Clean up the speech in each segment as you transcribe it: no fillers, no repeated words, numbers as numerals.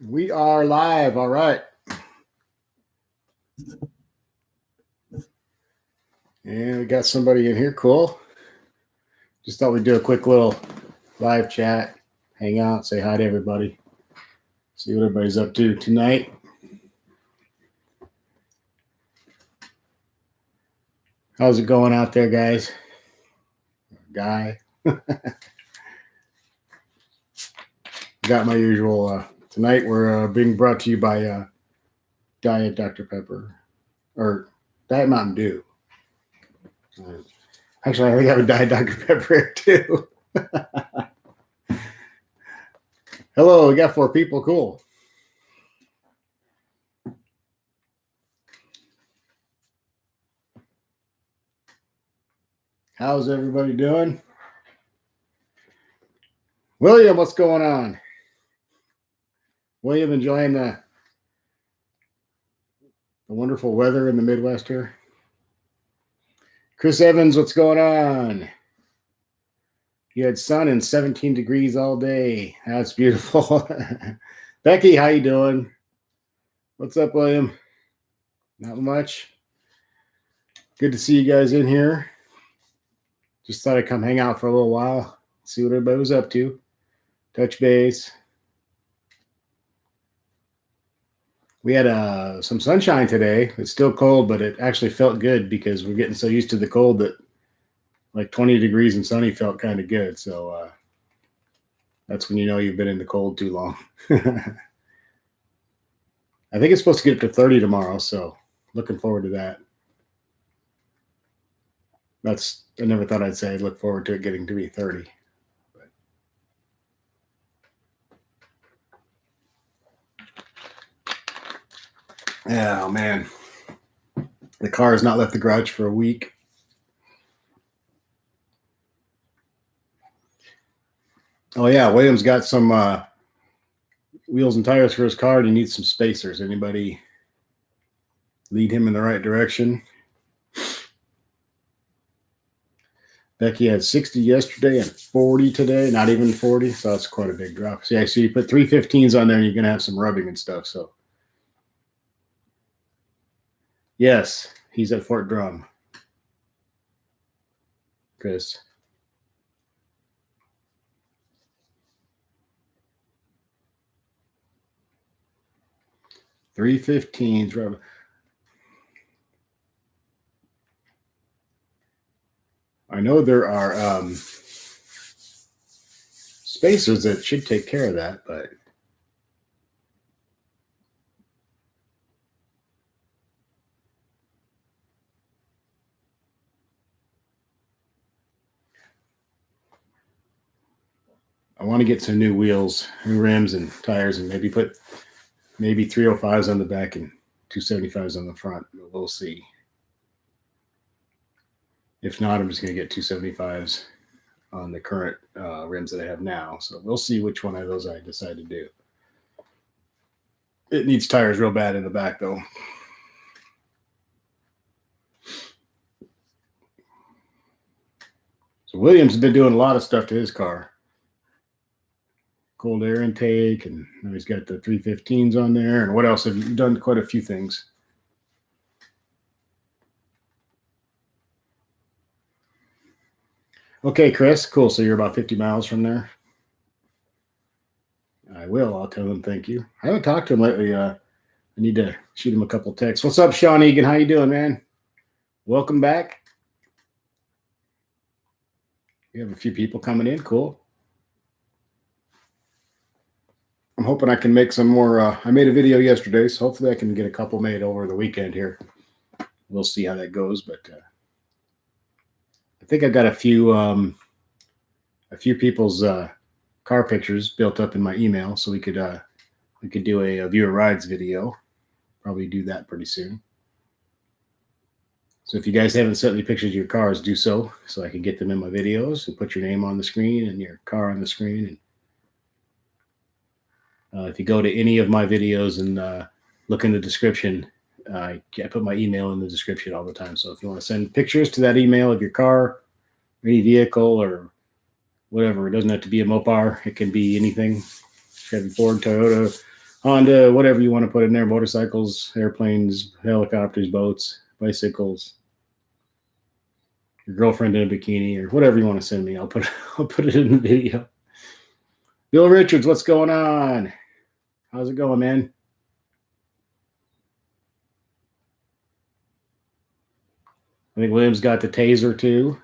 We are live. All right. And we got somebody in here. Cool. Just thought we'd do a quick little live chat, hang out, say hi to everybody, see what everybody's up to tonight. How's it going out there, guys? Guy. Got my usual. Tonight we're being brought to you by Diet Dr. Pepper or Diet Mountain Dew. Actually, I think I have a Diet Dr. Pepper here too. Hello, we got 4 people. Cool. How's everybody doing? William, what's going on? William, enjoying the wonderful weather in the Midwest here. Chris Evans, what's going on? You had sun and 17 degrees all day. That's beautiful. Becky, how you doing? What's up, William? Not much. Good to see you guys in here. Just thought I'd come hang out for a little while, see what everybody was up to. Touch base. We had some sunshine today. It's still cold, but it actually felt good because we're getting so used to the cold that like 20 degrees and sunny felt kind of good. So that's when you know you've been in the cold too long. I think it's supposed to get up to 30 tomorrow, so looking forward to that. I never thought I'd say I'd look forward to it getting to be 30. Oh, man. The car has not left the garage for a week. Oh, yeah. William's got some wheels and tires for his car, and he needs some spacers. Anybody lead him in the right direction? Becky had 60 yesterday and 40 today. Not even 40, so that's quite a big drop. So, yeah, so you put 315s on there, and you're going to have some rubbing and stuff, so. Yes, he's at Fort Drum. Chris. $315s. I know there are spacers that should take care of that, but I want to get some new wheels, new rims and tires, and maybe put 305s on the back and 275s on the front. We'll see. If not, I'm just going to get 275s on the current rims that I have now. So we'll see which one of those I decide to do. It needs tires real bad in the back, though. So Williams has been doing a lot of stuff to his car. Cold air intake, and now he's got the 315s on there. And what else have you done? Quite a few things. Okay, Chris. Cool. So you're about 50 miles from there. I will. I'll tell him thank you. I haven't talked to him lately. I need to shoot him a couple texts. What's up, Sean Egan? How you doing, man? Welcome back. We have a few people coming in. Cool. I'm hoping I can make some more. I made a video yesterday, so hopefully I can get a couple made over the weekend here. We'll see how that goes, but I think I've got a few people's car pictures built up in my email, so we could do a viewer rides video. Probably do that pretty soon. So if you guys haven't sent me pictures of your cars, do so I can get them in my videos and put your name on the screen and your car on the screen. And if you go to any of my videos and look in the description, I put my email in the description all the time. So if you want to send pictures to that email of your car, or any vehicle, or whatever, it doesn't have to be a Mopar. It can be anything. Chevy, Ford, Toyota, Honda, whatever you want to put in there, motorcycles, airplanes, helicopters, boats, bicycles, your girlfriend in a bikini, or whatever you want to send me. I'll put I'll put it in the video. Bill Richards, what's going on? How's it going, man? I think William's got the taser too.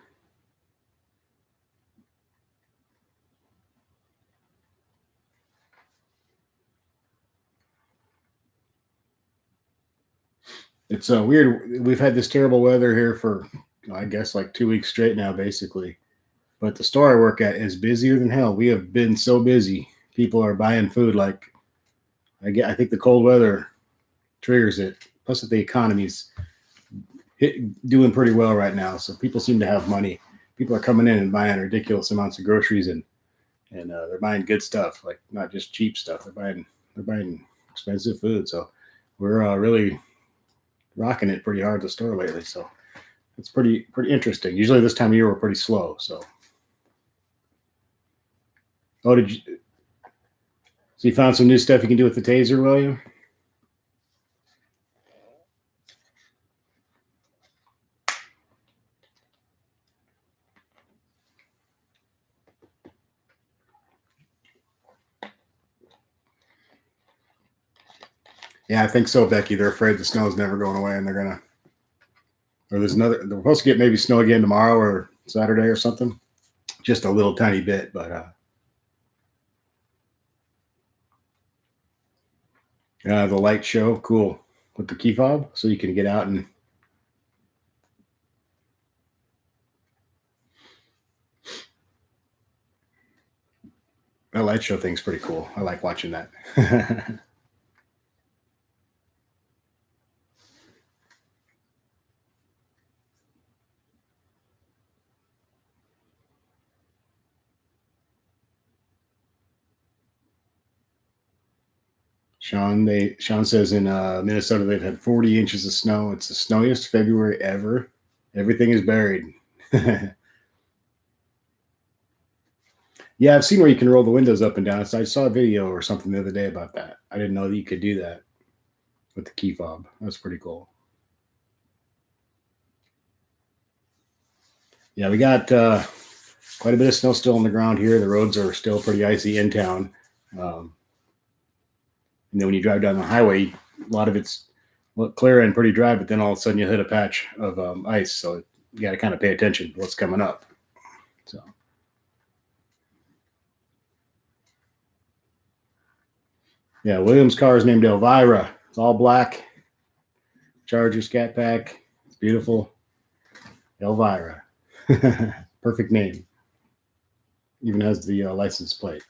It's weird. We've had this terrible weather here for, I guess, like 2 weeks straight now, basically. But the store I work at is busier than hell. We have been so busy. People are buying food like I think the cold weather triggers it. Plus, that the economy's doing pretty well right now, so people seem to have money. People are coming in and buying ridiculous amounts of groceries, and they're buying good stuff, like not just cheap stuff. They're buying expensive food. So we're really rocking it pretty hard at the store lately. So it's pretty interesting. Usually this time of year we're pretty slow. So did you? So you found some new stuff you can do with the taser, William? Yeah, I think so, Becky. They're afraid the snow's never going away, and they're gonna. Or there's another. They're supposed to get maybe snow again tomorrow or Saturday or something. Just a little tiny bit, but the light show, cool, with the key fob, so you can get out and. That light show thing's pretty cool. I like watching that. Sean says in Minnesota they've had 40 inches of snow. It's the snowiest February ever. Everything is buried. Yeah, I've seen where you can roll the windows up and down. So I saw a video or something the other day about that. I didn't know that you could do that with the key fob. That's pretty cool. Yeah, we got quite a bit of snow still on the ground here. The roads are still pretty icy in town. And then when you drive down the highway, a lot of it's clear and pretty dry, but then all of a sudden you hit a patch of ice. So you got to kind of pay attention to what's coming up. So. Yeah, William's car is named Elvira. It's all black. Charger Scat Pack. It's beautiful. Elvira. Perfect name. Even has the license plate.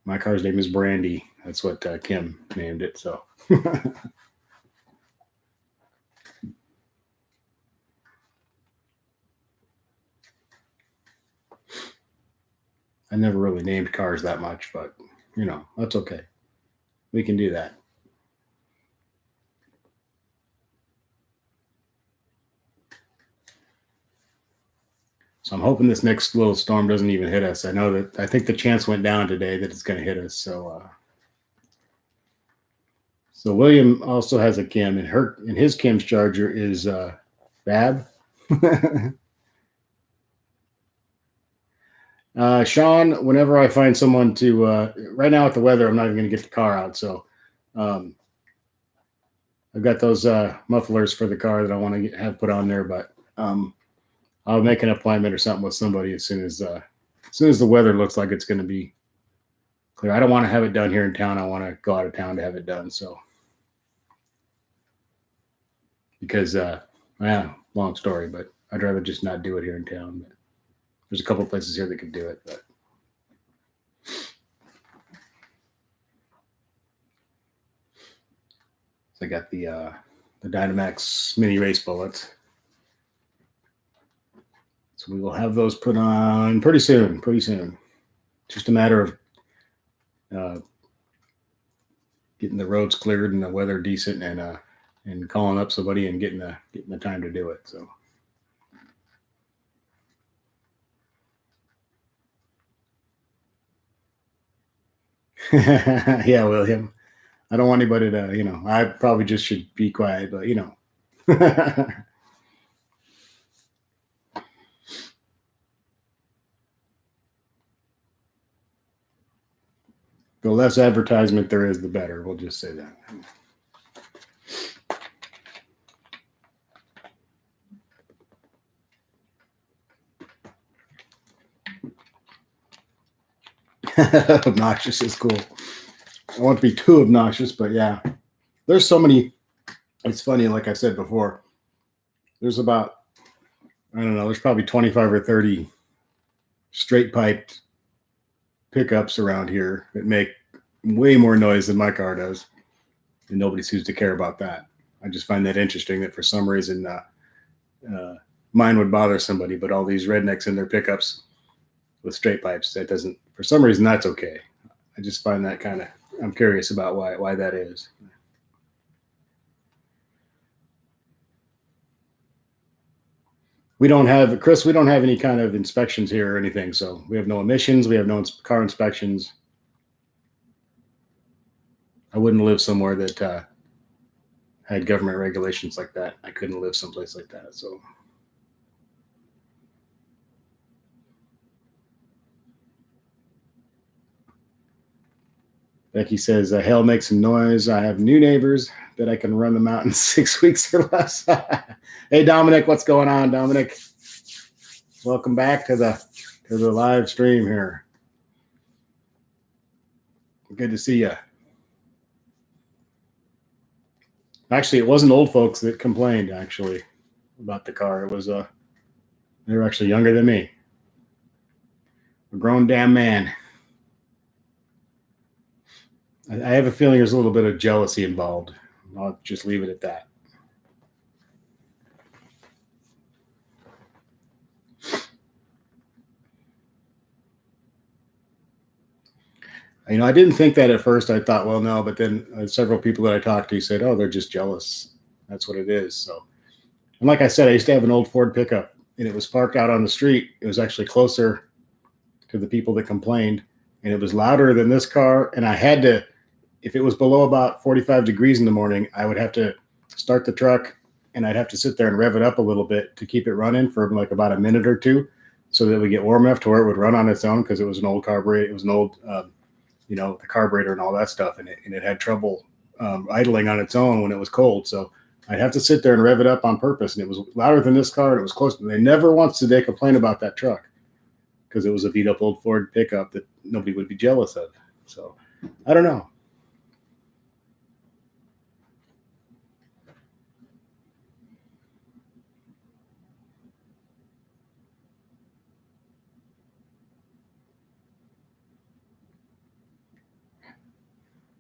My car's name is Brandy. That's what Kim named it. So. I never really named cars that much, but that's okay. We can do that. So I'm hoping this next little storm doesn't even hit us. I think the chance went down today that it's going to hit us. So William also has a Kim, and his Kim's charger is Bab. Sean, whenever I find someone to, right now with the weather, I'm not even going to get the car out. So I've got those mufflers for the car that I want to have put on there, but I'll make an appointment or something with somebody as soon as the weather looks like it's going to be clear. I don't want to have it done here in town. I want to go out of town to have it done. So because, long story, but I'd rather just not do it here in town. But there's a couple of places here that could do it, but. So I got the Dynamax mini race bullets. So we will have those put on pretty soon. Just a matter of getting the roads cleared and the weather decent and calling up somebody and getting the time to do it. So Yeah, William. I don't want anybody to, I probably just should be quiet, but the less advertisement there is, the better. We'll just say that. Obnoxious is cool. I want to be too obnoxious, but yeah, there's so many. It's funny, like I said before, there's about, I don't know, there's probably 25 or 30 straight piped pickups around here that make way more noise than my car does. And nobody seems to care about that. I just find that interesting that for some reason mine would bother somebody, but all these rednecks in their pickups with straight pipes, that doesn't, for some reason, that's okay. I just find that kind of, I'm curious about why that is. We don't have, Chris, we don't have any kind of inspections here or anything. So we have no emissions. We have no car inspections. I wouldn't live somewhere that had government regulations like that. I couldn't live someplace like that. So Becky says, hell makes some noise. I have new neighbors that I can run them out in 6 weeks or less. Hey, Dominic, what's going on, Dominic? Welcome back to the live stream here. Good to see you. Actually, it wasn't old folks that complained, actually, about the car. It was, they were actually younger than me. A grown damn man. I have a feeling there's a little bit of jealousy involved. I'll just leave it at that. I didn't think that at first. I thought, well, no, but then several people that I talked to said, oh, they're just jealous. That's what it is. So, and like I said, I used to have an old Ford pickup, and it was parked out on the street. It was actually closer to the people that complained, and it was louder than this car. And I had to, if it was below about 45 degrees in the morning, I would have to start the truck, and I'd have to sit there and rev it up a little bit to keep it running for like about a minute or two, so that we get warm enough to where it would run on its own, because it was an old carburetor. It was an old, the carburetor and all that stuff, and it had trouble idling on its own when it was cold. So I'd have to sit there and rev it up on purpose, and it was louder than this car, and it was close. They never once did they complain about that truck, because it was a beat up old Ford pickup that nobody would be jealous of. So I don't know.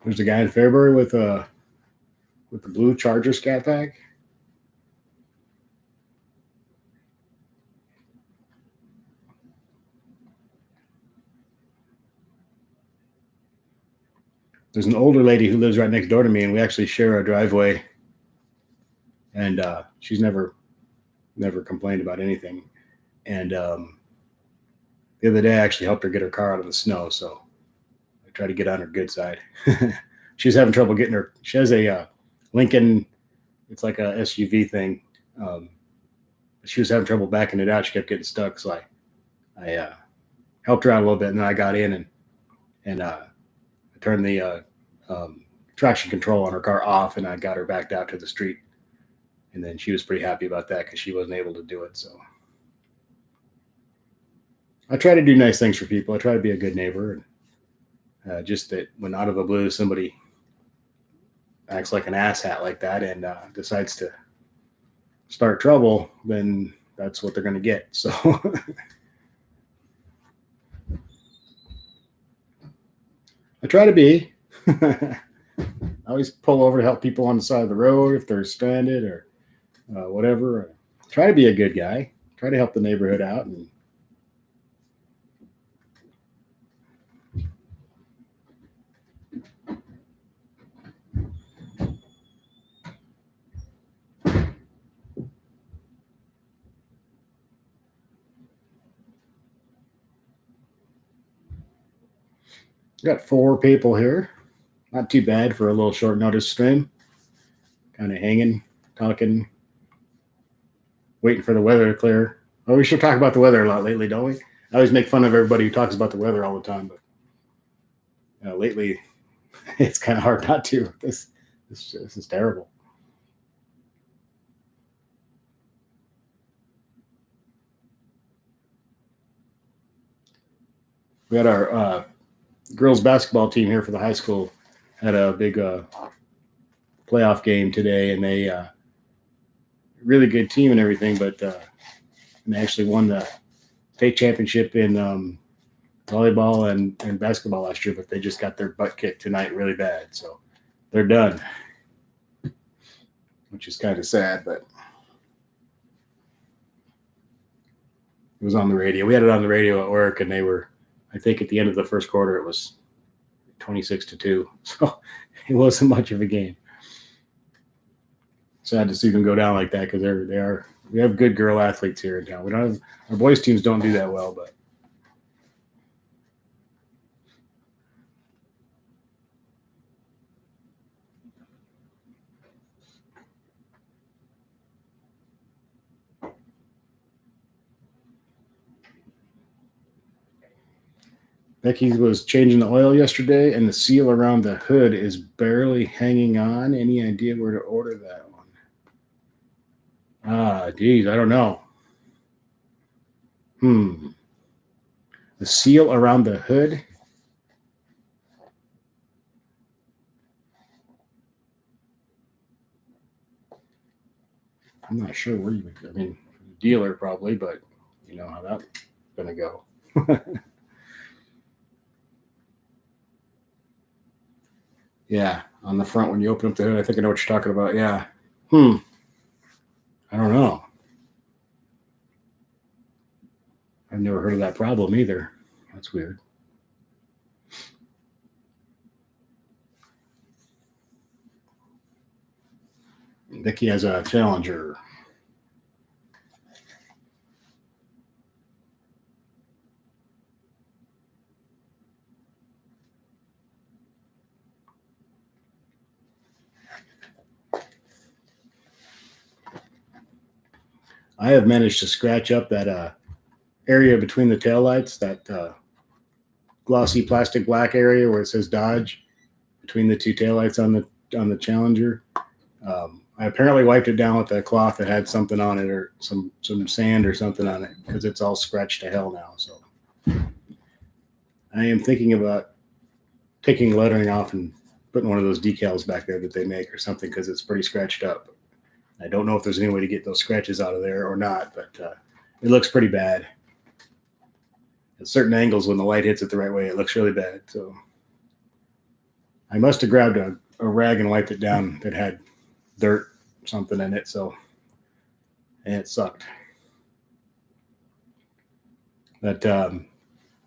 There's a guy in February with the blue Charger Scat Pack. There's an older lady who lives right next door to me, and we actually share a driveway. And she's never complained about anything. And the other day, I actually helped her get her car out of the snow, so I try to get on her good side. She's having trouble getting her. She has a Lincoln. It's like a SUV thing. She was having trouble backing it out. She kept getting stuck, so I helped her out a little bit, and then I got in and I turned the traction control on her car off, and I got her backed out to the street. And then she was pretty happy about that, because she wasn't able to do it. So I try to do nice things for people. I try to be a good neighbor. And just that when out of the blue somebody acts like an asshat like that and decides to start trouble, then that's what they're going to get. So I try to be. I always pull over to help people on the side of the road if they're stranded or whatever. Try to be a good guy. Try to help the neighborhood out. And Got 4 people here. Not too bad for a little short notice stream. Kind of hanging, talking, waiting for the weather to clear. Oh, we should talk about the weather a lot lately, don't we? I always make fun of everybody who talks about the weather all the time, but lately it's kind of hard not to. This is terrible. We had our girls basketball team here for the high school had a big playoff game today, and they really good team and everything, but they actually won the state championship in volleyball and basketball last year, but they just got their butt kicked tonight really bad, so they're done, which is kind of sad, but it was on the radio. We had it on the radio at work, and they were, I think at the end of the first quarter, it was 26-2. So it wasn't much of a game. Sad to see them go down like that because we have good girl athletes here in town. We don't have, our boys teams don't do that well, but Becky was changing the oil yesterday, and the seal around the hood is barely hanging on. Any idea where to order that one? Geez, I don't know. The seal around the hood? I'm not sure where you would, I mean, dealer probably, but you know how that's going to go. Yeah, on the front when you open up the hood, I think I know what you're talking about. Yeah. I don't know. I've never heard of that problem either. That's weird. Vicky has a Challenger. I have managed to scratch up that area between the taillights, that glossy plastic black area where it says Dodge, between the 2 taillights on the Challenger. I apparently wiped it down with a cloth that had something on it, or some sand or something on it, because it's all scratched to hell now. So I am thinking about taking lettering off and putting one of those decals back there that they make or something, because it's pretty scratched up. I don't know if there's any way to get those scratches out of there or not, but it looks pretty bad. At certain angles, when the light hits it the right way, it looks really bad. So I must have grabbed a rag and wiped it down that had dirt something in it, and it sucked. But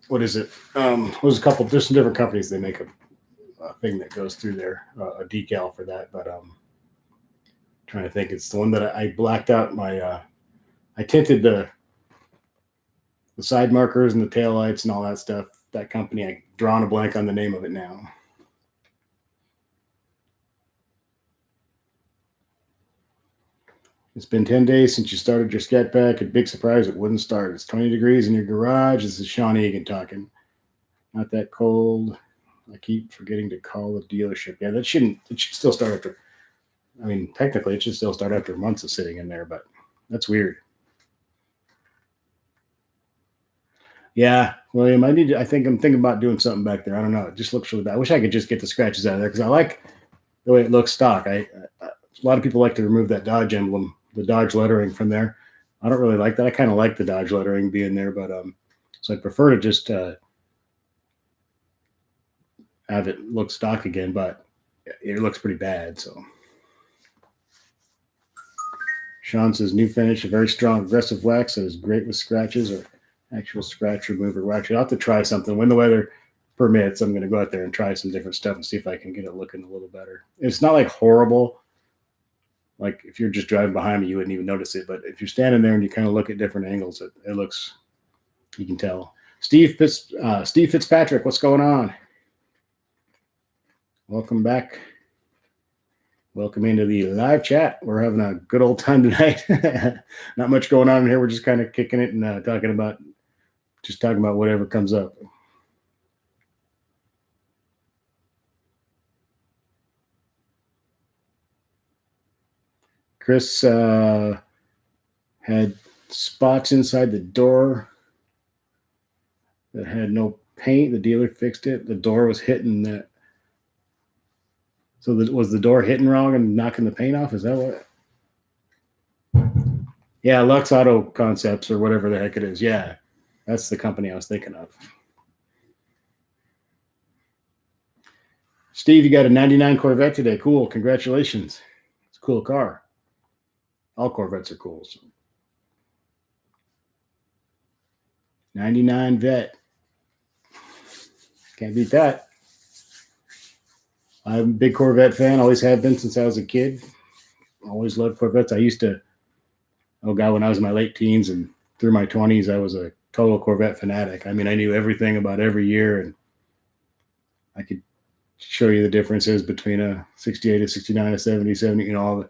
what is it? There's some different companies. They make a thing that goes through there, a decal for that, but trying to think. It's the one that I blacked out my I tinted the side markers and the taillights and all that stuff. That company, I drawn a blank on the name of it now. It's been 10 days since you started your scat pack. A big surprise, it wouldn't start. It's 20 degrees in your garage. This is Sean Egan talking. Not that cold. I keep forgetting to call the dealership. Yeah, it should still start after. I mean, technically, it should still start after months of sitting in there, but that's weird. Yeah, William, I think I'm thinking about doing something back there. I don't know. It just looks really bad. I wish I could just get the scratches out of there because I like the way it looks stock. A lot of people like to remove that Dodge emblem, the Dodge lettering from there. I don't really like that. I kind of like the Dodge lettering being there, but so I prefer to just have it look stock again, but it looks pretty bad. So Sean says new finish, a very strong aggressive wax that is great with scratches or actual scratch remover wax. I'll have to try something when the weather permits. I'm going to go out there and try some different stuff and see if I can get it looking a little better. It's not like horrible. Like if you're just driving behind me, you wouldn't even notice it. But if you're standing there and you kind of look at different angles, it looks, you can tell. Steve Fitzpatrick, what's going on? Welcome back. Welcome into the live chat. We're having a good old time tonight. Not much going on in here. We're just kind of kicking it and talking about whatever comes up. Chris had spots inside the door that had no paint. The dealer fixed it. The door was hitting that. So was the door hitting wrong and knocking the paint off? Is that what? Yeah, Lux Auto Concepts or whatever the heck it is. Yeah, that's the company I was thinking of. Steve, you got a 99 Corvette today. Cool. Congratulations. It's a cool car. All Corvettes are cool. So. 99 Vet. Can't beat that. I'm a big Corvette fan. Always have been since I was a kid. Always loved Corvettes. I used to, when I was in my late teens and through my 20s, I was a total Corvette fanatic. I mean, I knew everything about every year, and I could show you the differences between a 68, a 69, a 70, 70, all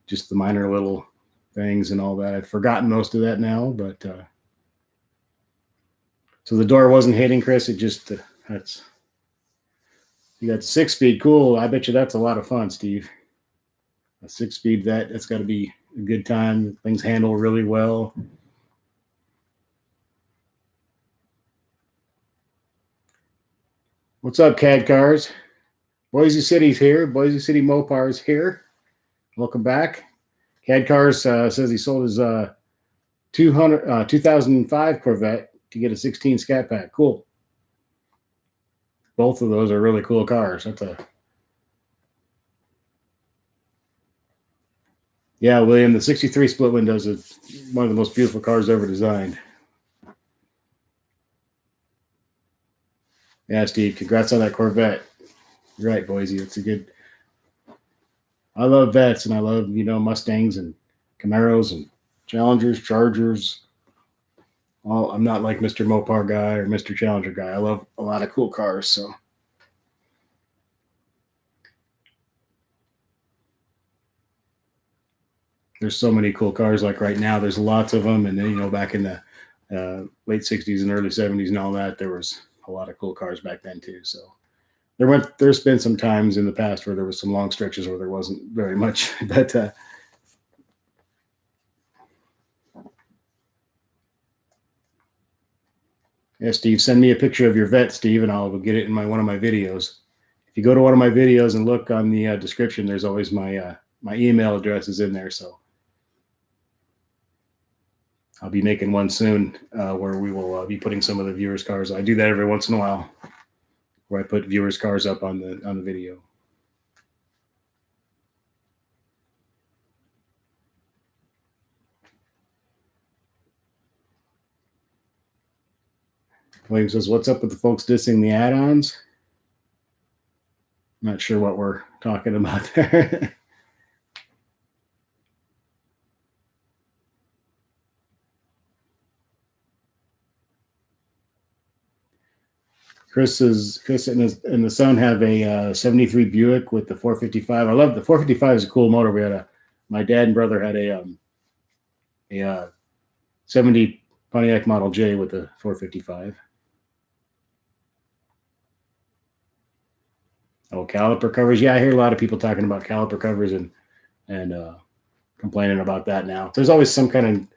just the minor little things and all that. I've forgotten most of that now, but so the door wasn't hitting, Chris. It just, that's, you got 6-speed. Cool. I bet you that's a lot of fun, Steve. A 6-speed Vet, that's got to be a good time. Things handle really well. What's up, CAD Cars? Boise City's here. Boise City Mopar's here. Welcome back. CAD Cars says he sold his 2005 Corvette to get a 16 Scat Pack. Cool. Both of those are really cool cars. Yeah, William, the 63 split windows is one of the most beautiful cars ever designed. Yeah, Steve, congrats on that Corvette. You're right, Boise. It's a good. I love Vets, and I love Mustangs and Camaros and Challengers, Chargers. I'm not like Mr. Mopar guy or Mr. Challenger guy. I love a lot of cool cars. So. There's so many cool cars. Like right now, there's lots of them. And then, back in the late 60s and early 70s and all that, there was a lot of cool cars back then too. So there's been some times in the past where there was some long stretches where there wasn't very much, but yeah, Steve, send me a picture of your Vet, Steve, and I'll get it in one of my videos. If you go to one of my videos and look on the description, there's always my email address is in there. So I'll be making one soon where we will be putting some of the viewers' cars. I do that every once in a while, where I put viewers' cars up on the video. William says, "What's up with the folks dissing the add-ons?" Not sure what we're talking about there. Chris and the son have a 73 Buick with the 455. I love the 455 is a cool motor. My dad and brother had a 70 Pontiac Model J with the 455. Oh, caliper covers. Yeah, I hear a lot of people talking about caliper covers and complaining about that now. There's always something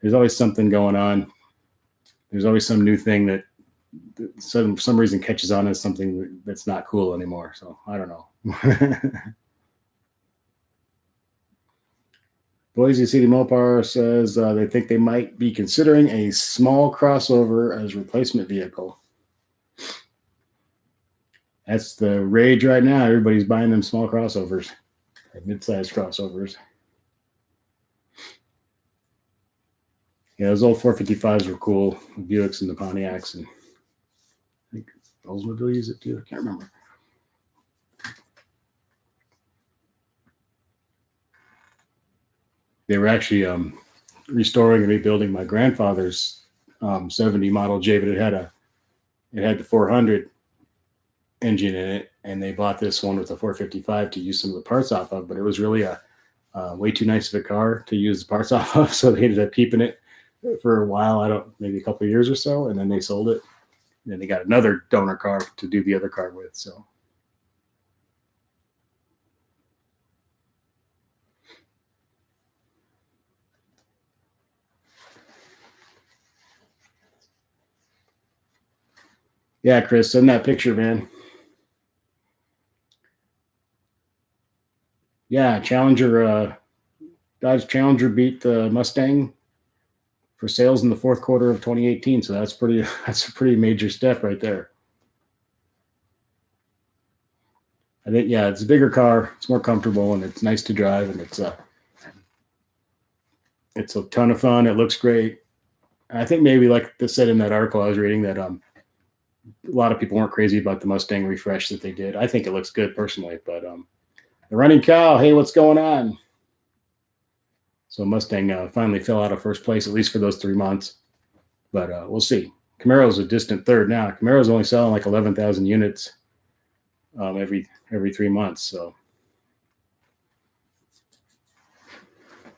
going on. There's always some new thing that some reason catches on as something that's not cool anymore. So I don't know. Boise City Mopar says they think they might be considering a small crossover as replacement vehicle. That's the rage right now. Everybody's buying them small crossovers, mid-sized crossovers. Yeah, those old 455s were cool. The Buicks and the Pontiacs, and I think Oldsmobile used it too. I can't remember. They were actually restoring and rebuilding my grandfather's 70 Model J, but it had the 400, engine in it, and they bought this one with a 455 to use some of the parts off of, but it was really a way too nice of a car to use the parts off of, so they ended up keeping it for a while, maybe a couple of years or so, and then they sold it. And then they got another donor car to do the other car with. So yeah, Chris, send that picture, man. Yeah, Challenger, Dodge Challenger beat the Mustang for sales in the fourth quarter of 2018. So that's a pretty major step right there. I think, yeah, it's a bigger car. It's more comfortable and it's nice to drive, and it's a ton of fun. It looks great. And I think maybe, like they said in that article I was reading, that a lot of people weren't crazy about the Mustang refresh that they did. I think it looks good personally, but the running cow, hey, what's going on? So Mustang finally fell out of first place, at least for those 3 months. But we'll see. Camaro's a distant third now. Camaro's only selling like 11,000 units every 3 months. So,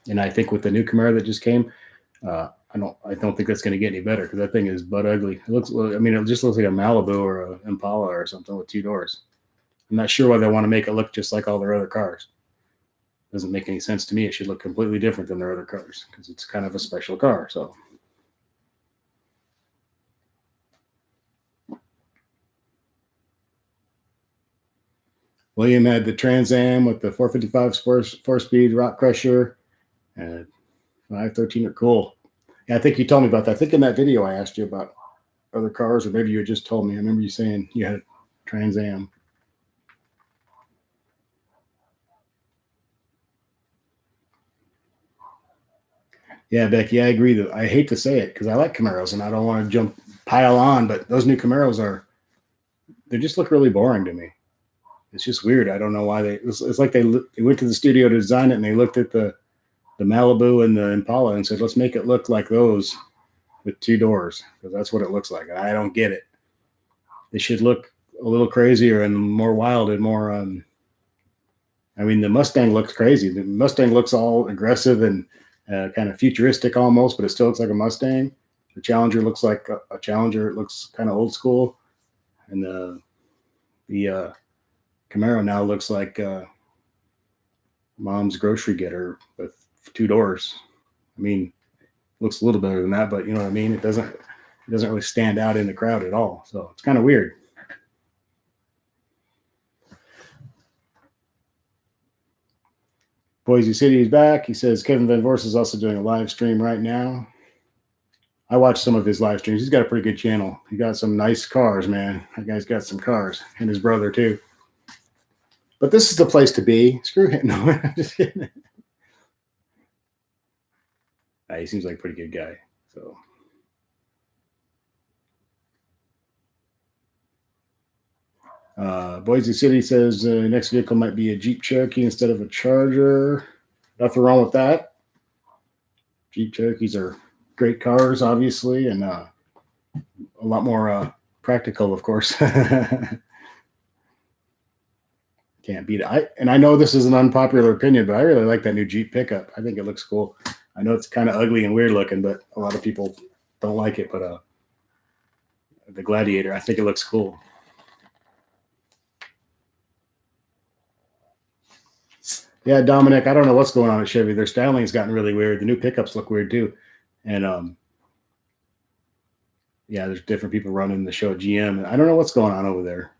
and I think with the new Camaro that just came, I don't think that's going to get any better, because that thing is butt ugly. It just looks like a Malibu or an Impala or something with 2 doors. I'm not sure why they want to make it look just like all their other cars. Doesn't make any sense to me. It should look completely different than their other cars, because it's kind of a special car. So William had the Trans Am with the 455 4-speed rock crusher, and 513 are cool. Yeah, I think you told me about that. I think in that video I asked you about other cars, or maybe you had just told me. I remember you saying you had a Trans Am. Yeah, Becky, I agree. That I hate to say it, because I like Camaros and I don't want to pile on, but those new Camaros they just look really boring to me. It's just weird. I don't know why it's like they went to the studio to design it, and they looked at the Malibu and the Impala and said, let's make it look like those with 2 doors, because that's what it looks like. I don't get it. They should look a little crazier and more wild and more. I mean, the Mustang looks crazy. The Mustang looks all aggressive and kind of futuristic almost, but it still looks like a Mustang. The Challenger looks like a Challenger. It looks kind of old school, and the Camaro now looks like mom's grocery getter with 2 doors. I mean, it looks a little better than that, but you know what I mean? It doesn't really stand out in the crowd at all. So it's kind of weird. Boise City is back. He says Kevin Van Vorst is also doing a live stream right now. I watched some of his live streams. He's got a pretty good channel. He got some nice cars, man. That guy's got some cars, and his brother too. But this is the place to be. Screw him. No, I'm just kidding. He seems like a pretty good guy. So Boise City says next vehicle might be a Jeep Cherokee instead of a Charger. Nothing wrong with that. Jeep Cherokees are great cars, obviously, and a lot more practical, of course. Can't beat it. I know this is an unpopular opinion, but I really like that new Jeep pickup. I think it looks cool. I know it's kind of ugly and weird looking, but a lot of people don't like it. But the Gladiator, I think it looks cool. Yeah, Dominic, I don't know what's going on at Chevy. Their styling has gotten really weird. The new pickups look weird too. And yeah, there's different people running the show at GM. I don't know what's going on over there.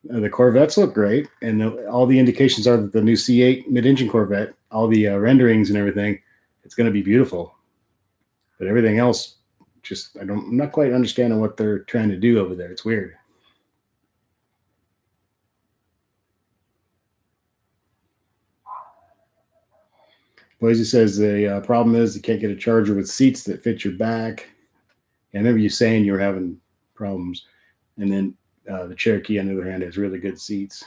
The Corvettes look great, and all the indications are that the new C8 mid-engine Corvette, all the renderings and everything, it's going to be beautiful. But everything else, I'm not quite understanding what they're trying to do over there. It's weird. Boise says the problem is you can't get a Charger with seats that fit your back. I remember you saying you were having problems. And then the Cherokee, on the other hand, has really good seats.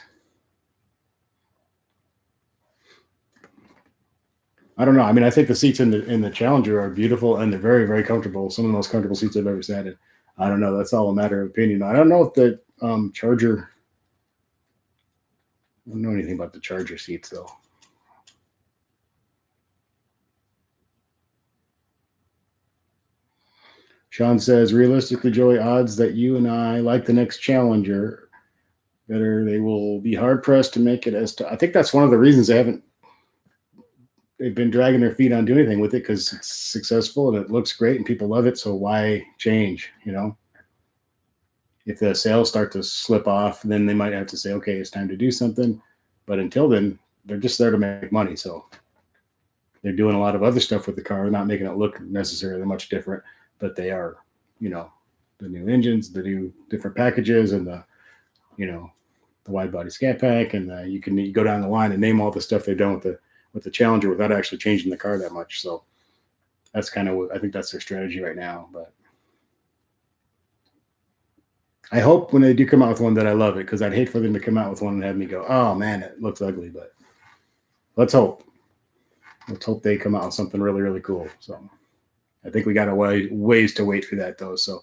I don't know. I mean, I think the seats in the Challenger are beautiful, and they're very, very comfortable. Some of the most comfortable seats I've ever sat in. I don't know. That's all a matter of opinion. I don't know if the Charger I don't know anything about the Charger seats, though. Sean says, realistically, Joey, odds that you and I like the next Challenger better, they will be hard pressed to make it as. I think that's one of the reasons they've been dragging their feet on doing anything with it, because it's successful and it looks great and people love it. So why change? If the sales start to slip off, then they might have to say, okay, it's time to do something. But until then, they're just there to make money. So they're doing a lot of other stuff with the car, not making it look necessarily much different, but they are, the new engines, the new different packages, and the wide body scat pack, and you go down the line and name all the stuff they've done with the Challenger without actually changing the car that much. So that's kind of I think that's their strategy right now. But I hope when they do come out with one that I love it, because I'd hate for them to come out with one and have me go, oh man, it looks ugly. But let's hope they come out with something really, really cool. So I think we got a ways to wait for that, though. So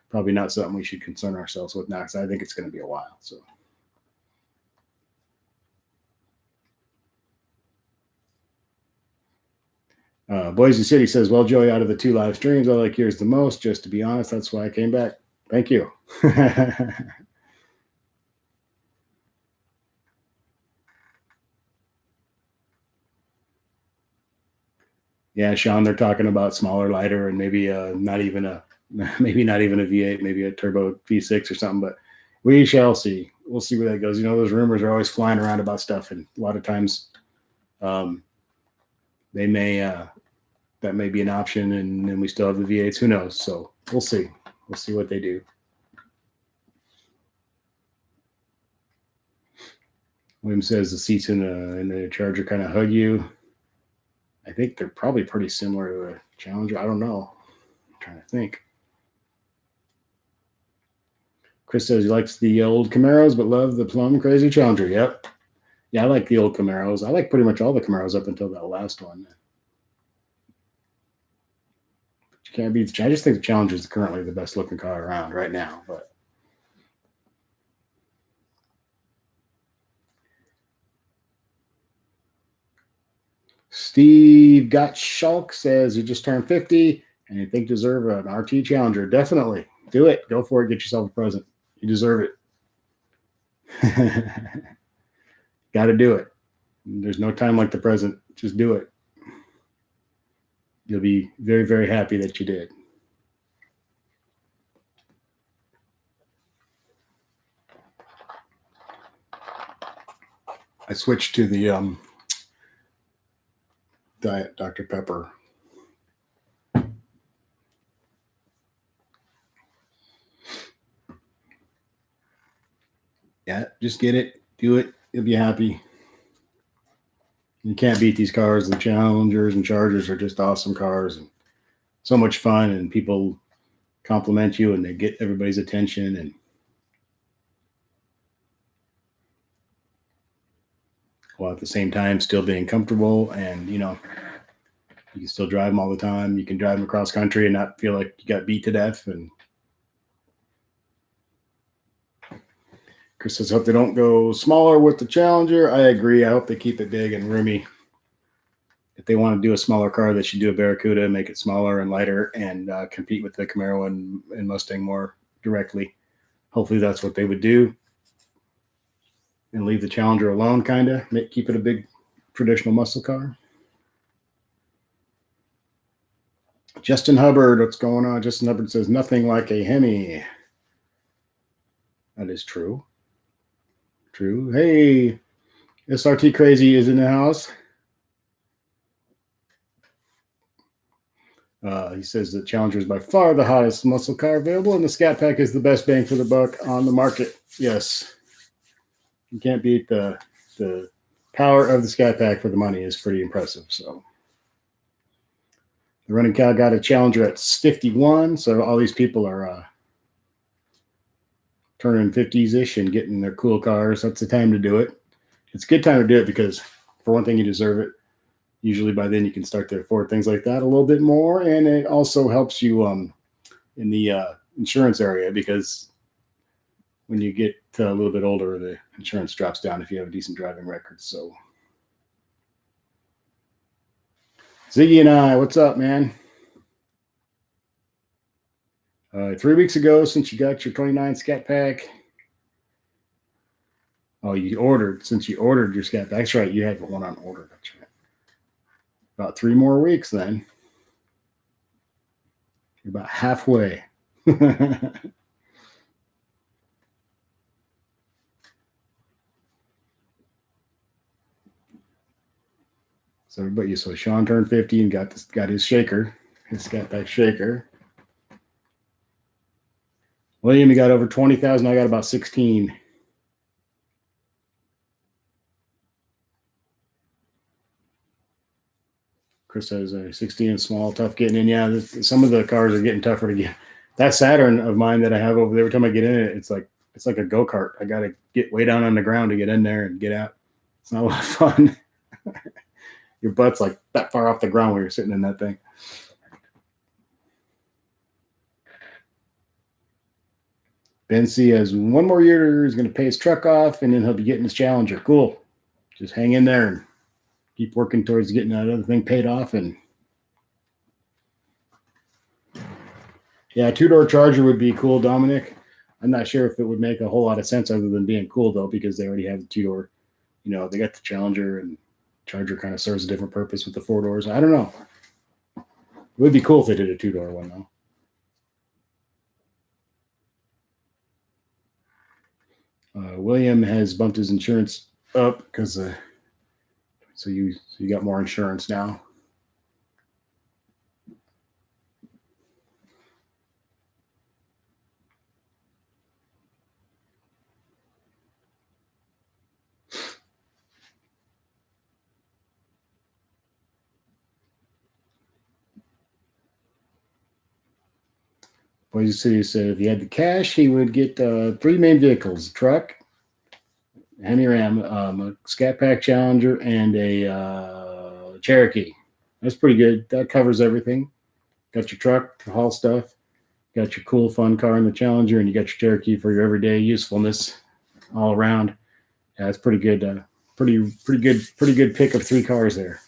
probably not something we should concern ourselves with now, because I think it's going to be a while. So. Boise City says, well, Joey, out of the 2 live streams, I like yours the most. Just to be honest, that's why I came back. Thank you. Yeah, Sean, they're talking about smaller, lighter, and maybe not even a V8, maybe a turbo V6 or something. But we shall see. We'll see where that goes. Those rumors are always flying around about stuff, and a lot of times, they may that may be an option, and then we still have the V8s. Who knows? So we'll see. We'll see what they do. William says the seats in the Charger kind of hug you. I think they're probably pretty similar to a Challenger. I don't know. I'm trying to think. Chris says he likes the old Camaros, but love the plum crazy Challenger. Yep. Yeah, I like the old Camaros. I like pretty much all the Camaros up until that last one. But you can't beat. I just think the Challenger is currently the best looking car around right now. But Steve Gottschalk says you just turned 50 and you think deserve an RT Challenger. Definitely. Do it. Go for it. Get yourself a present. You deserve it. Got to do it. There's no time like the present. Just do it. You'll be very, very happy that you did. I switched to the Diet Dr. Pepper. Yeah, just get it. Do it. You'll be happy. You can't beat these cars. The Challengers and Chargers are just awesome cars and so much fun, and people compliment you and they get everybody's attention, and while at the same time still being comfortable, and you can still drive them all the time. You can drive them across country and not feel like you got beat to death. And Chris says, hope they don't go smaller with the Challenger. I agree. I hope they keep it big and roomy. If they want to do a smaller car, they should do a Barracuda, make it smaller and lighter, and compete with the Camaro and Mustang more directly. Hopefully that's what they would do, and leave the Challenger alone, kind of. Keep it a big traditional muscle car. Justin Hubbard, what's going on? Justin Hubbard says, nothing like a Hemi. That is true. True. Hey, SRT Crazy is in the house. He says the Challenger is by far the hottest muscle car available, and the Scat Pack is the best bang for the buck on the market. Yes. You can't beat the power of the Scat Pack for the money is pretty impressive. So the running cow got a Challenger at 51, so all these people are turning 50s-ish and getting their cool cars. That's the time to do it. It's a good time to do it because, for one thing, you deserve it. Usually by then you can start to afford things like that a little bit more, and it also helps you in the insurance area, because when you get a little bit older, the insurance drops down if you have a decent driving record. So, Ziggy and I, what's up, man? 3 weeks ago, since you got your 29 Scat Pack. Oh, since you ordered your Scat Pack. That's right, you had one on order. That's right. About 3 more weeks then. You're about halfway. So Sean turned 50 and got his shaker, his Scat Pack shaker. William, you got over 20,000. I got about 16. Chris says 16 is small, tough getting in. Yeah, some of the cars are getting tougher to get. That Saturn of mine that I have over there, every time I get in it, it's like a go-kart. I got to get way down on the ground to get in there and get out. It's not a lot of fun. Your butt's like that far off the ground when you're sitting in that thing. Ben C has 1 more year. He's going to pay his truck off, and then he'll be getting his Challenger. Cool. Just hang in there and keep working towards getting that other thing paid off. And yeah, a 2-door Charger would be cool, Dominic. I'm not sure if it would make a whole lot of sense other than being cool, though, because they already have the 2-door. You know, they got the Challenger, and Charger kind of serves a different purpose with the 4 doors. I don't know. It would be cool if they did a 2-door one, though. William has bumped his insurance up because so you got more insurance now. Boise City said if he had the cash, he would get 3 main vehicles: a truck, Hemi Ram, a Scat Pack Challenger, and a Cherokee. That's pretty good. That covers everything. Got your truck to haul stuff. Got your cool, fun car in the Challenger, and you got your Cherokee for your everyday usefulness all around. Yeah, that's pretty good. Pretty good pick of 3 cars there.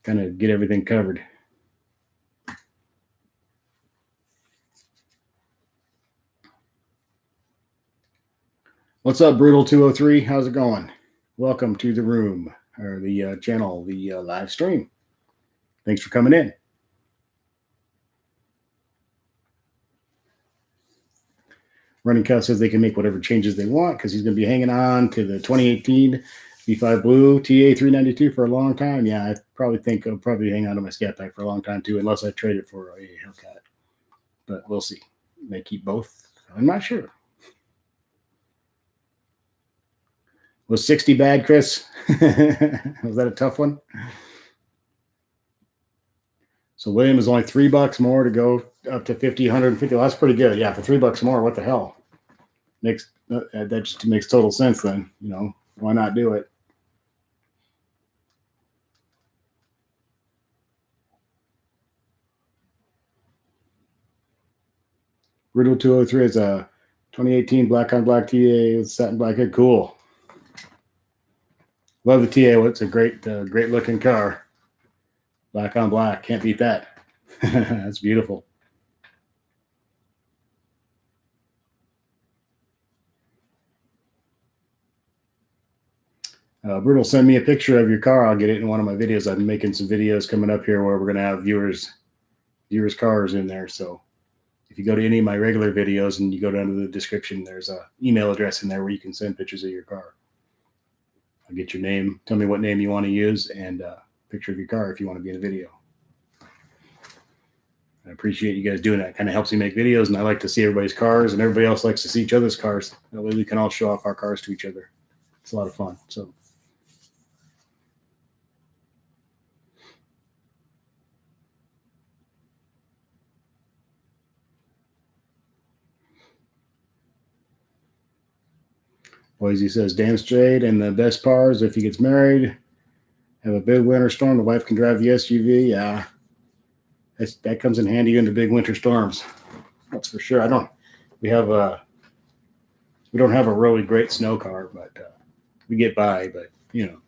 Kind of get everything covered. What's up, Brutal 203? How's it going? Welcome to the room, or the channel, the live stream. Thanks for coming in. Running Cow says they can make whatever changes they want because he's going to be hanging on to the 2018 V5 Blue TA392 for a long time. Yeah, I probably think I'll probably hang on to my Scat Pack for a long time too, unless I trade it for a Hellcat. But we'll see. May keep both. I'm not sure. Was 60 bad, Chris? Was that a tough one? So William is only $3 more to go up to 50, 150. Well, that's pretty good. Yeah, for $3 more, what the hell? That just makes total sense then. You know, why not do it? Brutal 203 is a 2018 black on black TA with satin black head. Cool. Love the TA. It's a great looking car. Black on black. Can't beat that. That's beautiful. Brutal, send me a picture of your car. I'll get it in one of my videos. I'm making some videos coming up here where we're going to have viewers' cars in there. So if you go to any of my regular videos and you go down to the description, there's an email address in there where you can send pictures of your car. I'll get your name. Tell me what name you want to use and a picture of your car if you want to be in a video. I appreciate you guys doing that. It kind of helps me make videos, and I like to see everybody's cars, and everybody else likes to see each other's cars. That way we can all show off our cars to each other. It's a lot of fun. So. Boise says, damn straight, and the best part is if he gets married, have a big winter storm, the wife can drive the SUV. Yeah, that comes in handy in the big winter storms. That's for sure. We have We don't have a really great snow car, but we get by. But you know,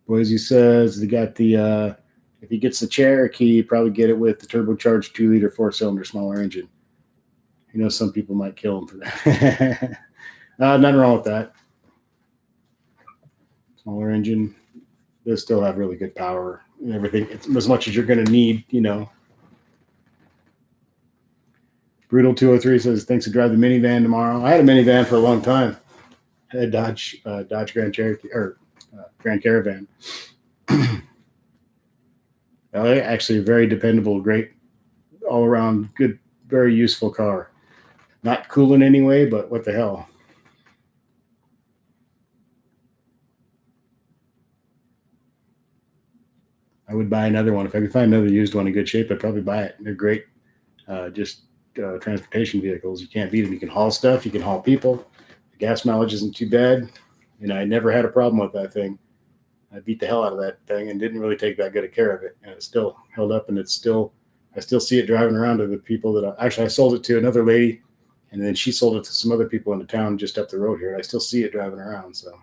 Boise says they got the. If he gets the Cherokee, probably get it with the turbocharged 2-liter 4-cylinder smaller engine. You know, some people might kill him for that. Nothing wrong with that. Smaller engine does still have really good power and everything. It's as much as you're going to need, you know. Brutal 203 says, thanks to drive the minivan tomorrow. I had a minivan for a long time. I had Dodge Grand Cherokee or Grand Caravan. Actually, a very dependable, great, all around good, very useful car. Not cool in any way, but what the hell. I would buy another one. If I could find another used one in good shape, I'd probably buy it. They're great, transportation vehicles. You can't beat them. You can haul stuff. You can haul people. The gas mileage isn't too bad. I never had a problem with that thing. I beat the hell out of that thing and didn't really take that good of care of it. And it still held up, and I still see it driving around to the people that I sold it to another lady, and then she sold it to some other people in the town just up the road here. I still see it driving around. So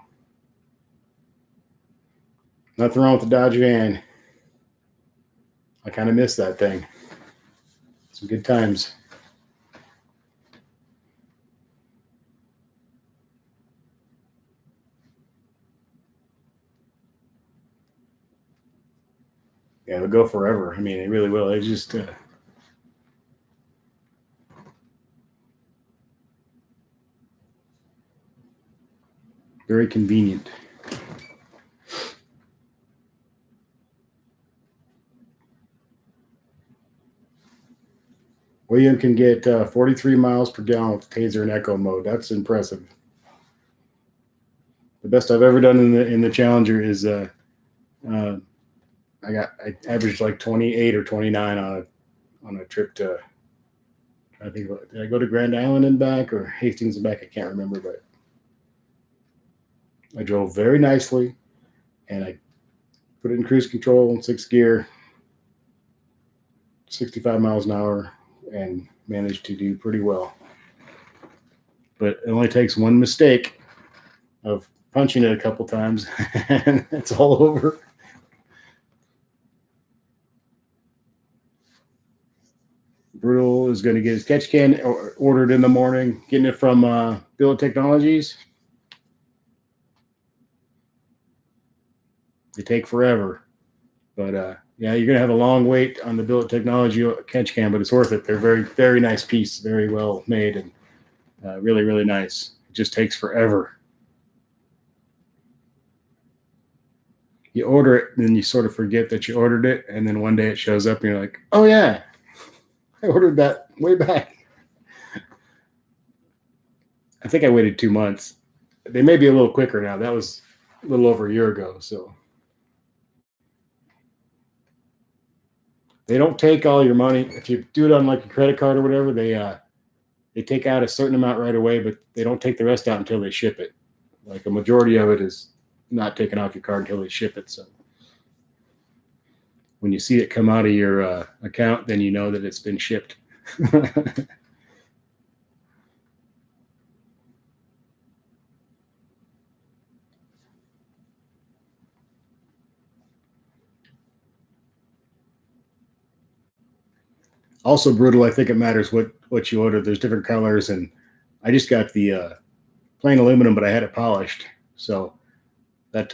nothing wrong with the Dodge van. I kind of miss that thing. Some good times. Yeah, it'll go forever. I mean, it really will. It just very convenient. William can get 43 miles per gallon with taser and echo mode. That's impressive. The best I've ever done in the Challenger is I averaged like 28 or 29 on a trip to. I think did I go to Grand Island and back or Hastings and back? I can't remember, but I drove very nicely, and I put it in cruise control in 6th gear, 65 miles an hour, and managed to do pretty well. But it only takes one mistake of punching it a couple times, and it's all over. Brutal is going to get his catch can ordered in the morning, getting it from Billet Technologies. They take forever. But yeah, you're going to have a long wait on the Billet Technology catch can, but it's worth it. They're very, very nice piece, very well made, and really, really nice. It just takes forever. You order it, and then you sort of forget that you ordered it, and then one day it shows up, and you're like, oh, yeah, I ordered that way back. I think I waited 2 months. They may be a little quicker now. That was a little over a year ago, so. They don't take all your money. If you do it on like a credit card or whatever, they take out a certain amount right away, but they don't take the rest out until they ship it. Like a majority of it is not taken off your card until they ship it. So when you see it come out of your account, then you know that it's been shipped. Also brutal. I think it matters what you order. There's different colors, and I just got the plain aluminum, but I had it polished, so that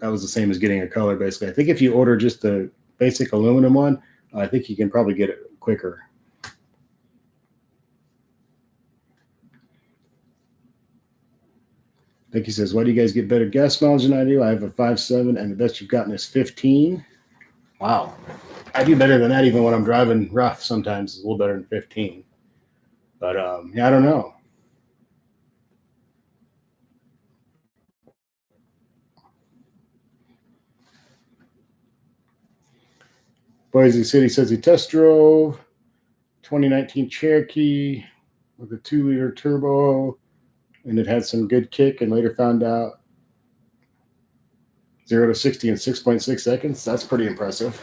was the same as getting a color basically. I think if you order just the basic aluminum one, I think you can probably get it quicker. Vicky says, why do you guys get better gas mileage than I do? I have a 5.7, and the best you've gotten is 15. Wow. I do better than that even when I'm driving rough. Sometimes it's a little better than 15. But yeah, I don't know. Boise City says he test drove 2019 Cherokee with a 2-liter turbo, and it had some good kick, and later found out 0 to 60 in 6.6 seconds. That's pretty impressive.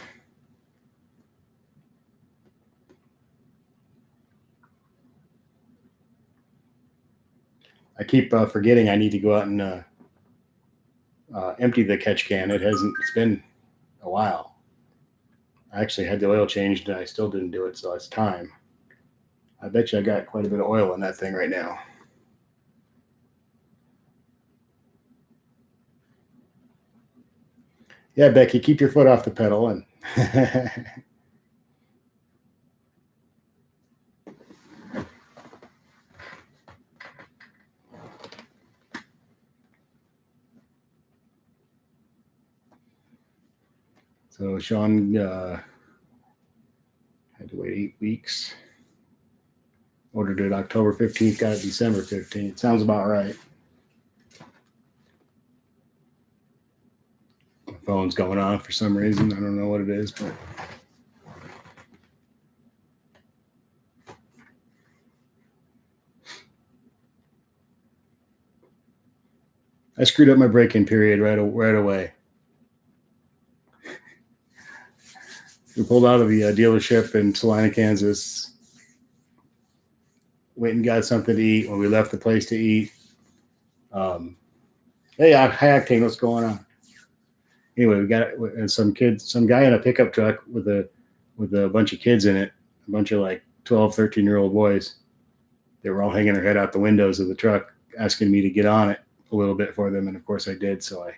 I keep forgetting I need to go out and empty the catch can. It's been a while. I actually had the oil changed and I still didn't do it, so it's time. I bet you I got quite a bit of oil in that thing right now. Yeah, Becky, keep your foot off the pedal. And so Sean had to wait 8 weeks. Ordered it October 15th, got it December 15th. Sounds about right. My phone's going off for some reason. I don't know what it is, but I screwed up my break-in period right away. We pulled out of the dealership in Salina, Kansas. Went and got something to eat. When we left the place to eat, hey, hi Octane, what's going on? Anyway, we got some guy in a pickup truck with a bunch of kids in it, a bunch of like 12, 13-year-old boys. They were all hanging their head out the windows of the truck, asking me to get on it a little bit for them, and of course I did. So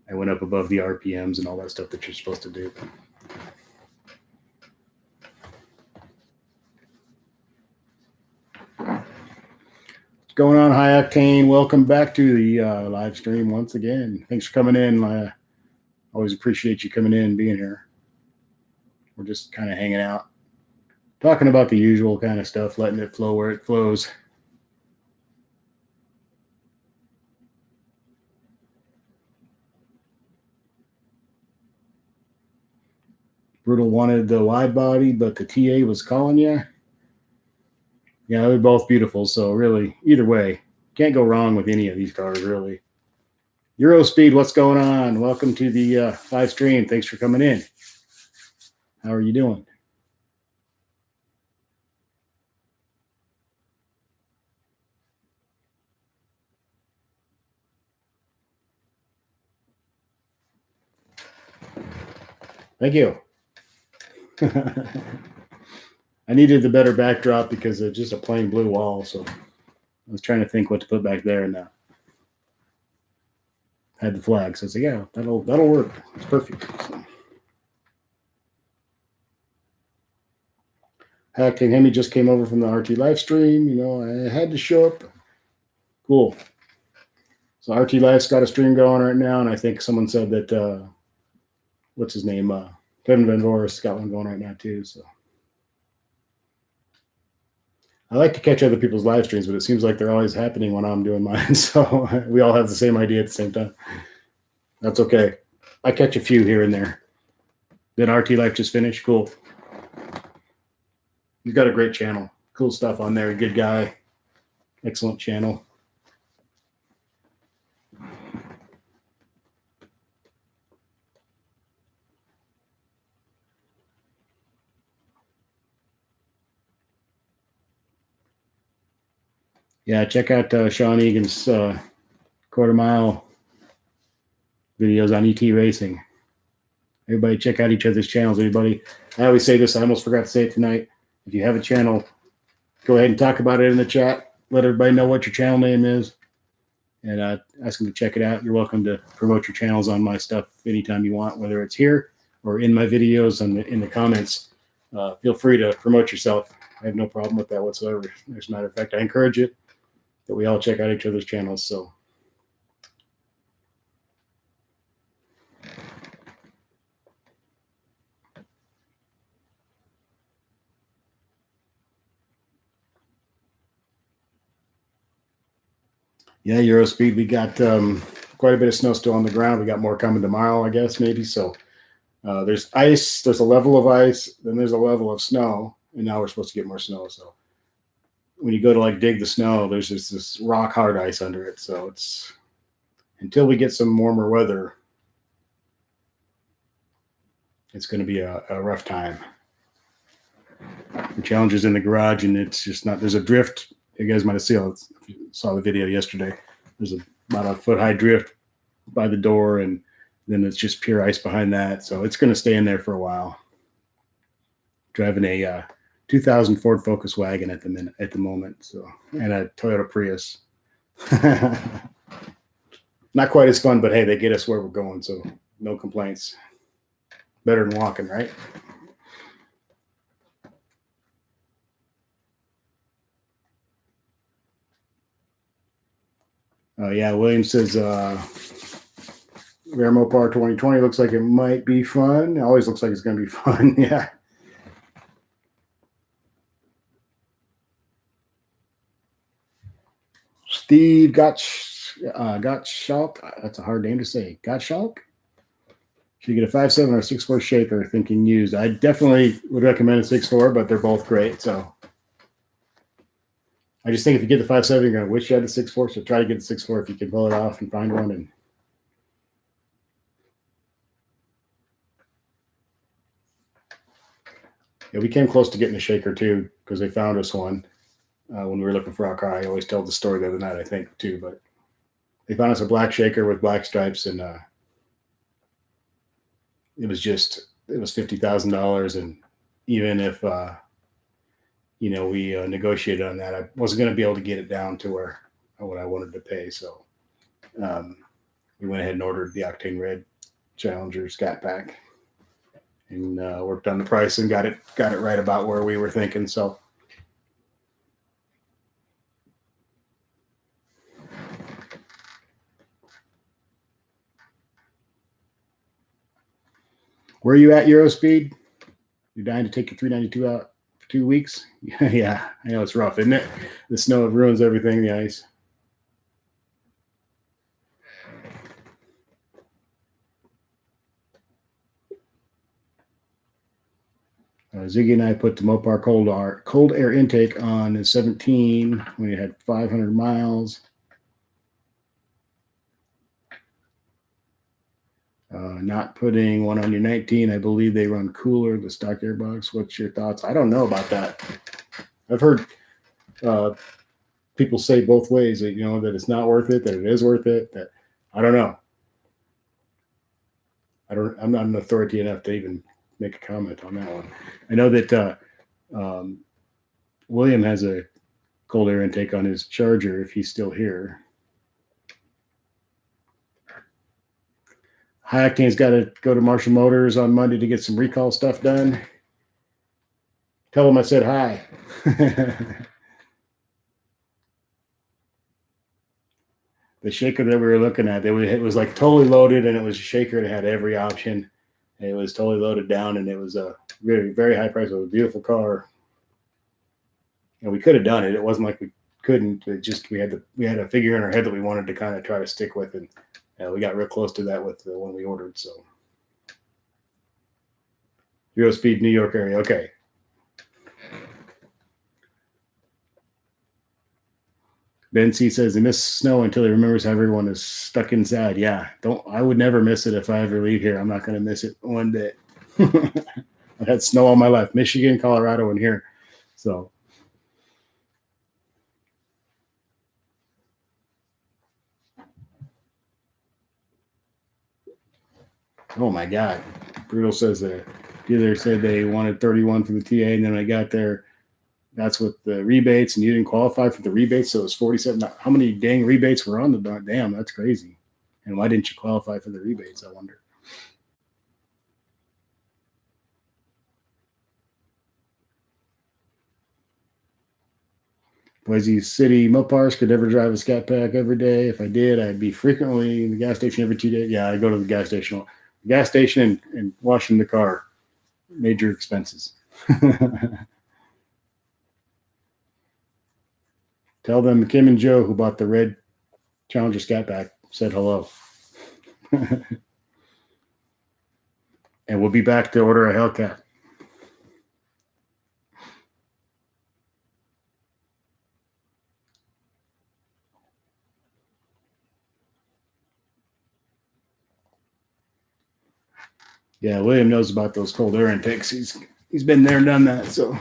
I went up above the RPMs and all that stuff that you're supposed to do. What's going on, High Octane? Welcome back to the live stream once again. Thanks for coming in. Always appreciate you coming in and being here. We're just kind of hanging out, talking about the usual kind of stuff, letting it flow where it flows. Brutal wanted the wide body, but the TA was calling you. Yeah, they're both beautiful. So really, either way, can't go wrong with any of these cars, really. Eurospeed, what's going on? Welcome to the live stream. Thanks for coming in. How are you doing? Thank you. I needed the better backdrop because it's just a plain blue wall. So I was trying to think what to put back there, and had the flag. So I said, yeah, that'll work. It's perfect. So. Hacked and Hemi just came over from the RT live stream. You know, I had to show up. Cool. So RT Live's got a stream going right now, and I think someone said that what's his name? Kevin Van Voris got one going right now too. So I like to catch other people's live streams, but it seems like they're always happening when I'm doing mine. So we all have the same idea at the same time. That's okay. I catch a few here and there. Did RT Life just finish? Cool. He's got a great channel. Cool stuff on there. Good guy. Excellent channel. Yeah, check out Sean Egan's quarter mile videos on ET Racing. Everybody check out each other's channels, everybody. I always say this. I almost forgot to say it tonight. If you have a channel, go ahead and talk about it in the chat. Let everybody know what your channel name is. And ask them to check it out. You're welcome to promote your channels on my stuff anytime you want, whether it's here or in my videos and in the comments. Feel free to promote yourself. I have no problem with that whatsoever. As a matter of fact, I encourage it that we all check out each other's channels. So. Yeah, Eurospeed, we got quite a bit of snow still on the ground. We got more coming tomorrow, I guess, maybe. So there's ice, there's a level of ice, then there's a level of snow, and now we're supposed to get more snow. So when you go to like dig the snow, there's just this rock hard ice under it. So it's until we get some warmer weather, it's going to be a rough time. The Challenger's in the garage, and it's just not. There's a drift. You guys might have saw the video yesterday. There's about a foot high drift by the door, and then it's just pure ice behind that. So it's going to stay in there for a while. Driving a 2000 Ford Focus wagon at the moment, so, and a Toyota Prius. Not quite as fun, but hey, they get us where we're going, so no complaints. Better than walking, right? Yeah, William says Rare Mopar 2020 looks like it might be fun. It always looks like it's going to be fun. Yeah. Steve Gottschalk. That's a hard name to say. Gottschalk. Should you get a 5.7 or a 6.4 shaker? Thinking used. I definitely would recommend a 6.4, but they're both great. So I just think if you get the 5.7, you're going to wish you had the 6.4. So try to get the 6.4 if you can pull it off and find one. And yeah, we came close to getting a shaker too because they found us one when we were looking for our car. I always tell the story the other night, I think, too. But they found us a black shaker with black stripes, and it was $50,000. And even if we negotiated on that, I wasn't going to be able to get it down to what I wanted to pay. So we went ahead and ordered the Octane Red Challenger Scat Pack and worked on the price and got it right about where we were thinking. So where are you at, Eurospeed? You're dying to take your 392 out for 2 weeks? Yeah, I know it's rough, isn't it? The snow ruins everything, the ice. Ziggy and I put the Mopar cold air intake on his 17 when he had 500 miles. Not putting one on your 19. I believe they run cooler, the stock airbox. What's your thoughts? I don't know about that. I've heard people say both ways that, that it's not worth it, that it is worth it. That I don't know. I'm not an authority enough to even make a comment on that one. I know that William has a cold air intake on his Charger if he's still here. High Octane's got to go to Marshall Motors on Monday to get some recall stuff done. Tell them I said hi. The shaker that we were looking at, it was like totally loaded, and it was a shaker that had every option. It was totally loaded down, and it was a very, very high price. It was a beautiful car. And we could have done it. It wasn't like we couldn't. It just we had a figure in our head that we wanted to kind of try to stick with, and we got real close to that with the one we ordered. So Eurospeed, New York area. Okay. Ben C says he misses snow until he remembers how everyone is stuck inside. Yeah, I would never miss it if I ever leave here. I'm not going to miss it one bit. I've had snow all my life, Michigan, Colorado, and here. So oh my God. Brutal says that dealer said they wanted 31 for the TA, and then I got there. That's with the rebates, and you didn't qualify for the rebates, so it was 47. How many dang rebates were on the darn? Damn, that's crazy. And why didn't you qualify for the rebates, I wonder? Boise City Mopars could never drive a Scat Pack every day. If I did, I'd be frequently in the gas station every 2 days. Yeah, I go to the gas station and washing the car. Major expenses. Tell them Kim and Joe, who bought the red Challenger Scat Pack, said hello. And we'll be back to order a Hellcat. Yeah, William knows about those cold air intakes. He's been there and done that. So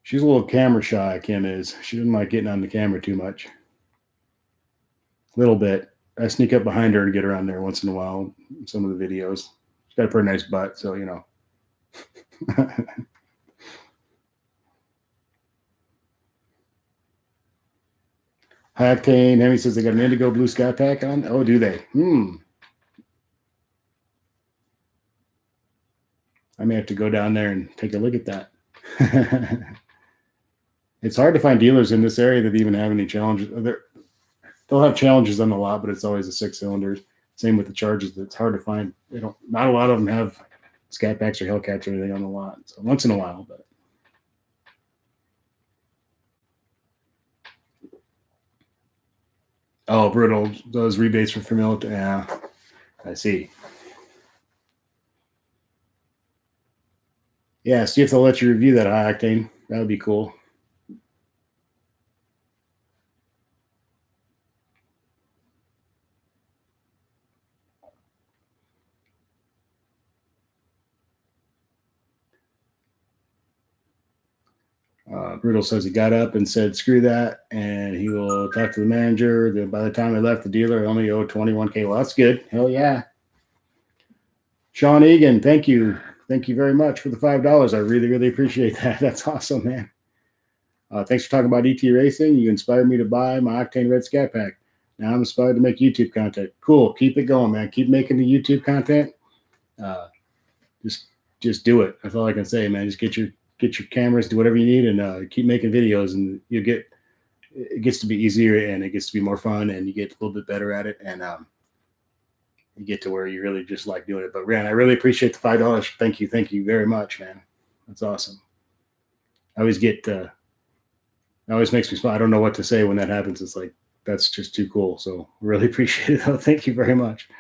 she's a little camera shy. Kim is. She doesn't like getting on the camera too much. A little bit. I sneak up behind her and get her on there once in a while. In some of the videos. She's got a pretty nice butt, so you know. High Octane. Hemi says they got an indigo blue sky pack on. Oh, do they? I may have to go down there and take a look at that. It's hard to find dealers in this area that even have any challenges. They'll have challenges on the lot, but it's always the 6-cylinders. Same with the Charges. It's hard to find. They don't. Not a lot of them have Scat Packs or Hellcats or anything on the lot. So once in a while, but. Oh, Brutal does rebates for Familia. Yeah, I see. Yeah, see if they'll let you review that High Octane. That would be cool. Brutal says he got up and said, screw that, and he will talk to the manager. By the time I left the dealer, I only owe $21K. Well, that's good. Hell yeah. Sean Egan, thank you. Thank you very much for the $5. I really, really appreciate that. That's awesome, man. Thanks for talking about ET Racing. You inspired me to buy my Octane Red Scat Pack. Now I'm inspired to make YouTube content. Cool. Keep it going, man. Keep making the YouTube content. Just do it. That's all I can say, man. Just get your cameras, do whatever you need, and keep making videos, and it gets to be easier, and it gets to be more fun, and you get a little bit better at it, and you get to where you really just like doing it. But man, I really appreciate the $5. Thank you very much, man. That's awesome. I always get it always makes me smile. I don't know what to say when that happens. It's like, that's just too cool. So really appreciate it. Thank you very much.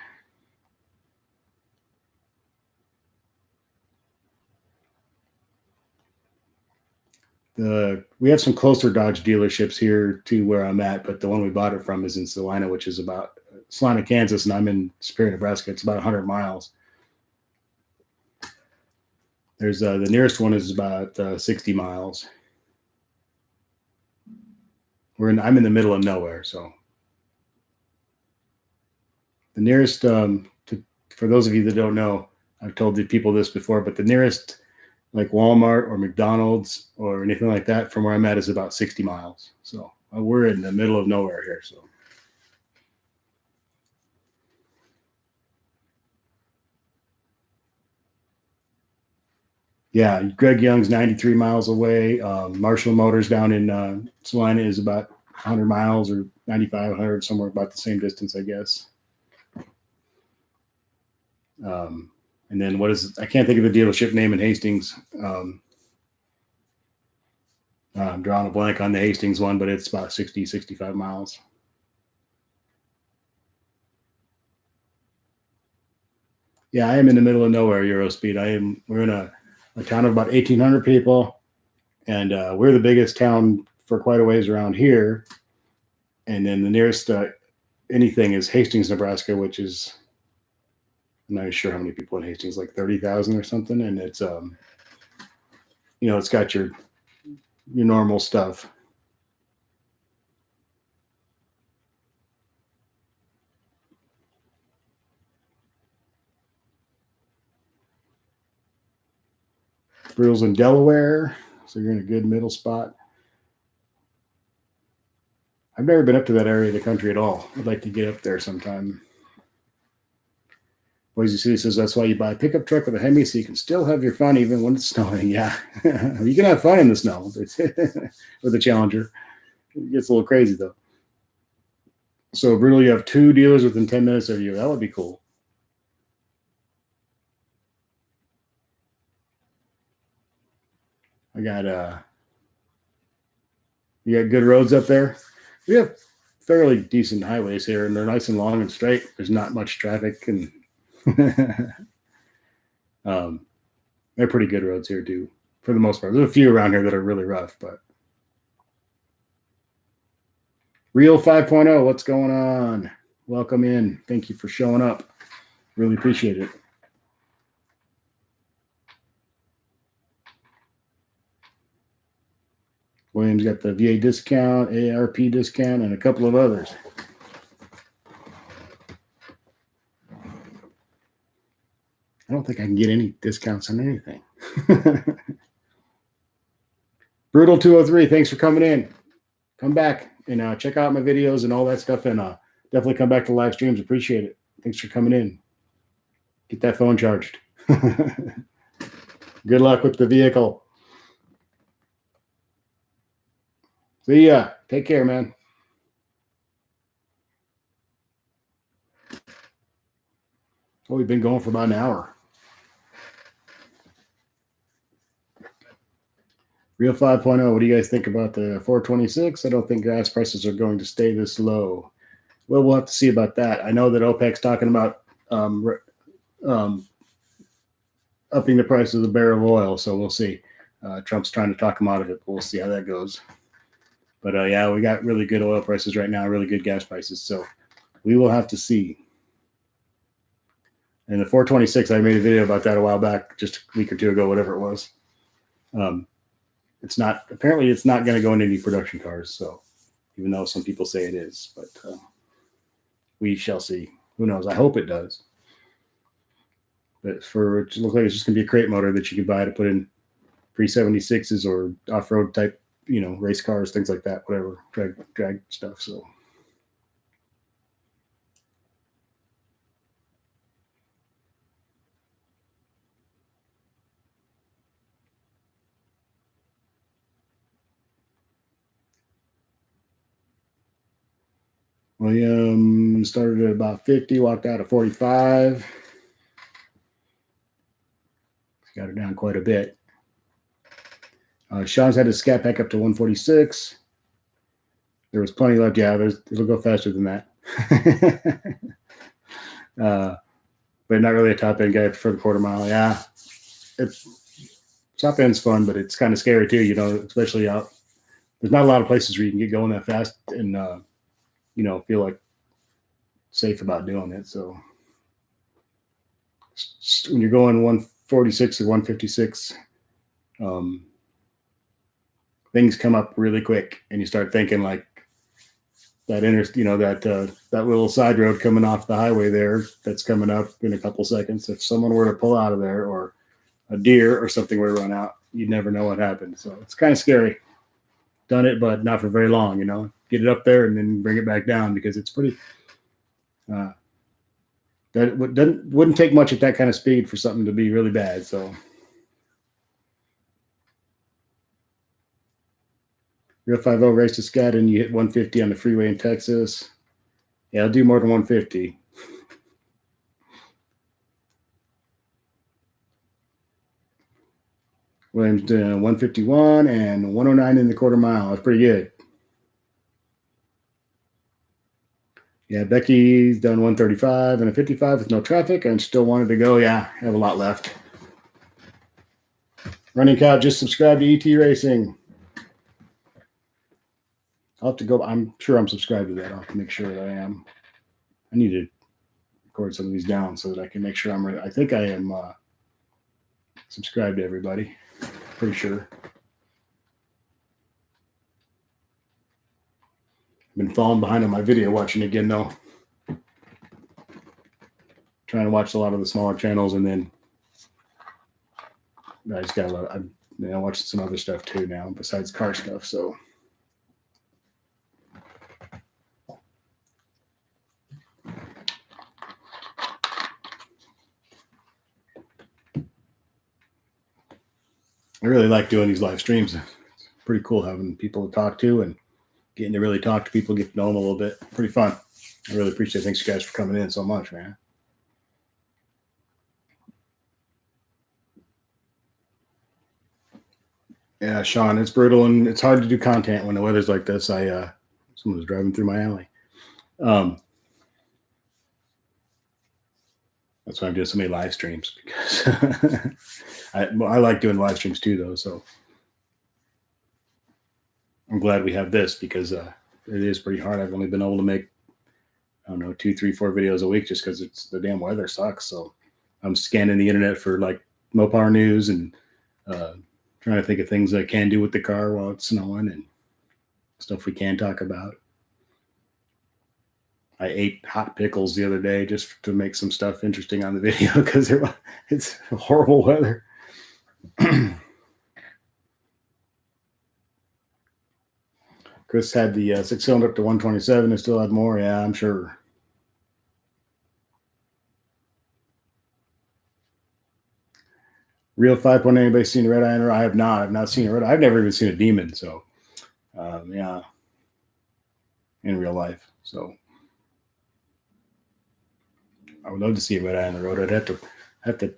We have some closer Dodge dealerships here to where I'm at, but the one we bought it from is in Salina, which is about Salina, Kansas, and I'm in Superior, Nebraska. It's about 100 miles. There's the nearest one is about 60 miles. I'm in the middle of nowhere, so the nearest for those of you that don't know, I've told the people this before, but the nearest like Walmart or McDonald's or anything like that from where I'm at is about 60 miles. So we're in the middle of nowhere here. So yeah, Greg Young's 93 miles away. Marshall Motors down in Salina is about 100 miles or 95, 100, somewhere about the same distance, I guess. And then what is it? I can't think of the dealership name in Hastings. I'm drawing a blank on the Hastings one, but it's about 60, 65 miles. Yeah, I am in the middle of nowhere, Eurospeed. We're in a town of about 1,800 people, and we're the biggest town for quite a ways around here. And then the nearest anything is Hastings, Nebraska, which is, I'm not sure how many people in Hastings, like 30,000 or something. And it's, it's got your normal stuff. Brutal's in Delaware, so you're in a good middle spot. I've never been up to that area of the country at all. I'd like to get up there sometime. Joeysixtysix says that's why you buy a pickup truck with a Hemi, so you can still have your fun even when it's snowing. Yeah, you can have fun in the snow with a Challenger. It gets a little crazy though. So Brutal, you have 2 dealers within 10 minutes of you. That would be cool. I got you got good roads up there. We have fairly decent highways here, and they're nice and long and straight. There's not much traffic, and they're pretty good roads here too, for the most part. There's a few around here that are really rough, but Real 5.0, what's going on? Welcome in. Thank you for showing up. Really appreciate it. William's got the VA discount, ARP discount, and a couple of others. I don't think I can get any discounts on anything. Brutal 203, thanks for coming in. Come back and check out my videos and all that stuff, and definitely come back to live streams. Appreciate it. Thanks for coming in. Get that phone charged. Good luck with the vehicle. See ya. Take care, man. Oh, we've been going for about an hour. Real 5.0, what do you guys think about the 426? I don't think gas prices are going to stay this low. Well, we'll have to see about that. I know that OPEC's talking about upping the price of the barrel of oil, so we'll see. Trump's trying to talk him out of it, but we'll see how that goes. But yeah, we got really good oil prices right now, really good gas prices, so we will have to see. And the 426, I made a video about that a while back, just a week or two ago, whatever it was. It's not going to go into any production cars, so even though some people say it is, but we shall see. Who knows? I hope it does. But it looks like it's just going to be a crate motor that you can buy to put in pre-76s or off-road type, race cars, things like that, whatever, drag stuff. So. William started at about 50, walked out at 45. Got it down quite a bit. Sean's had to scat back up to 146. There was plenty left. Yeah, it'll go faster than that. But not really a top end guy for the quarter mile. Yeah, top end's fun, but it's kind of scary too. Especially out. There's not a lot of places where you can get going that fast and feel like safe about doing it. So when you're going 146 or 156, things come up really quick, and you start thinking like that that little side road coming off the highway there that's coming up in a couple seconds. If someone were to pull out of there, or a deer or something were to run out, you'd never know what happened. So it's kind of scary. Done it, but not for very long. Get it up there and then bring it back down, because it's pretty. That wouldn't take much at that kind of speed for something to be really bad. So. Real 50 race to scat, and you hit 150 on the freeway in Texas. Yeah, I'll do more than 150. Williams doing 151 and 109 in the quarter mile. That's pretty good. Yeah, Becky's done 135 and a 55 with no traffic and still wanted to go. Yeah, I have a lot left. Running Cow just subscribed to ET Racing. I'll have to go. I'm sure I'm subscribed to that. I'll have to make sure that I am. I need to record some of these down so that I can make sure I'm ready. I think I am subscribed to everybody. Pretty sure. I've been falling behind on my video watching again, though. Trying to watch a lot of the smaller channels, and then I just got a lot. I'm watching some other stuff too now besides car stuff. So. I really like doing these live streams. It's pretty cool having people to talk to and getting to really talk to people, get to know them a little bit. Pretty fun. I really appreciate it. Thanks, you guys, for coming in so much, man. Yeah, Sean, it's brutal, and it's hard to do content when the weather's like this. Someone was driving through my alley. That's why I'm doing so many live streams, because I like doing live streams too, though. So I'm glad we have this, because it is pretty hard. I've only been able to make, I don't know, 2, 3, 4 videos a week just because it's the damn weather sucks. So I'm scanning the internet for like Mopar news and trying to think of things I can do with the car while it's snowing and stuff we can talk about. I ate hot pickles the other day just to make some stuff interesting on the video because it's horrible weather. Chris had the 6-cylinder up to 127 and still had more. Yeah, I'm sure. Real 5.8. Anybody seen a red eye? I have not. I've not seen a red eye. I've never even seen a demon. So, yeah, in real life. So, I would love to see a red eye on the road. I'd have to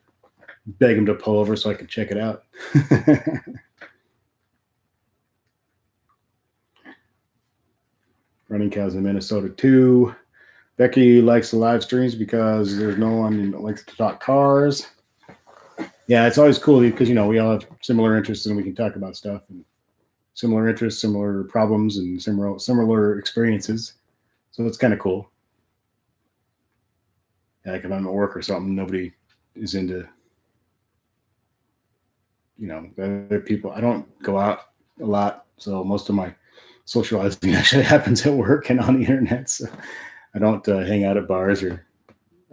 beg him to pull over so I could check it out. Running cows in Minnesota too. Becky likes the live streams because there's no one that likes to talk cars. Yeah, it's always cool because, you know, we all have similar interests and we can talk about stuff and similar interests, similar problems, and similar experiences. So it's kind of cool. Yeah, like if I'm at work or something, nobody is into, you know, other people. I don't go out a lot, so most of my socializing actually happens at work and on the internet. So I don't hang out at bars, or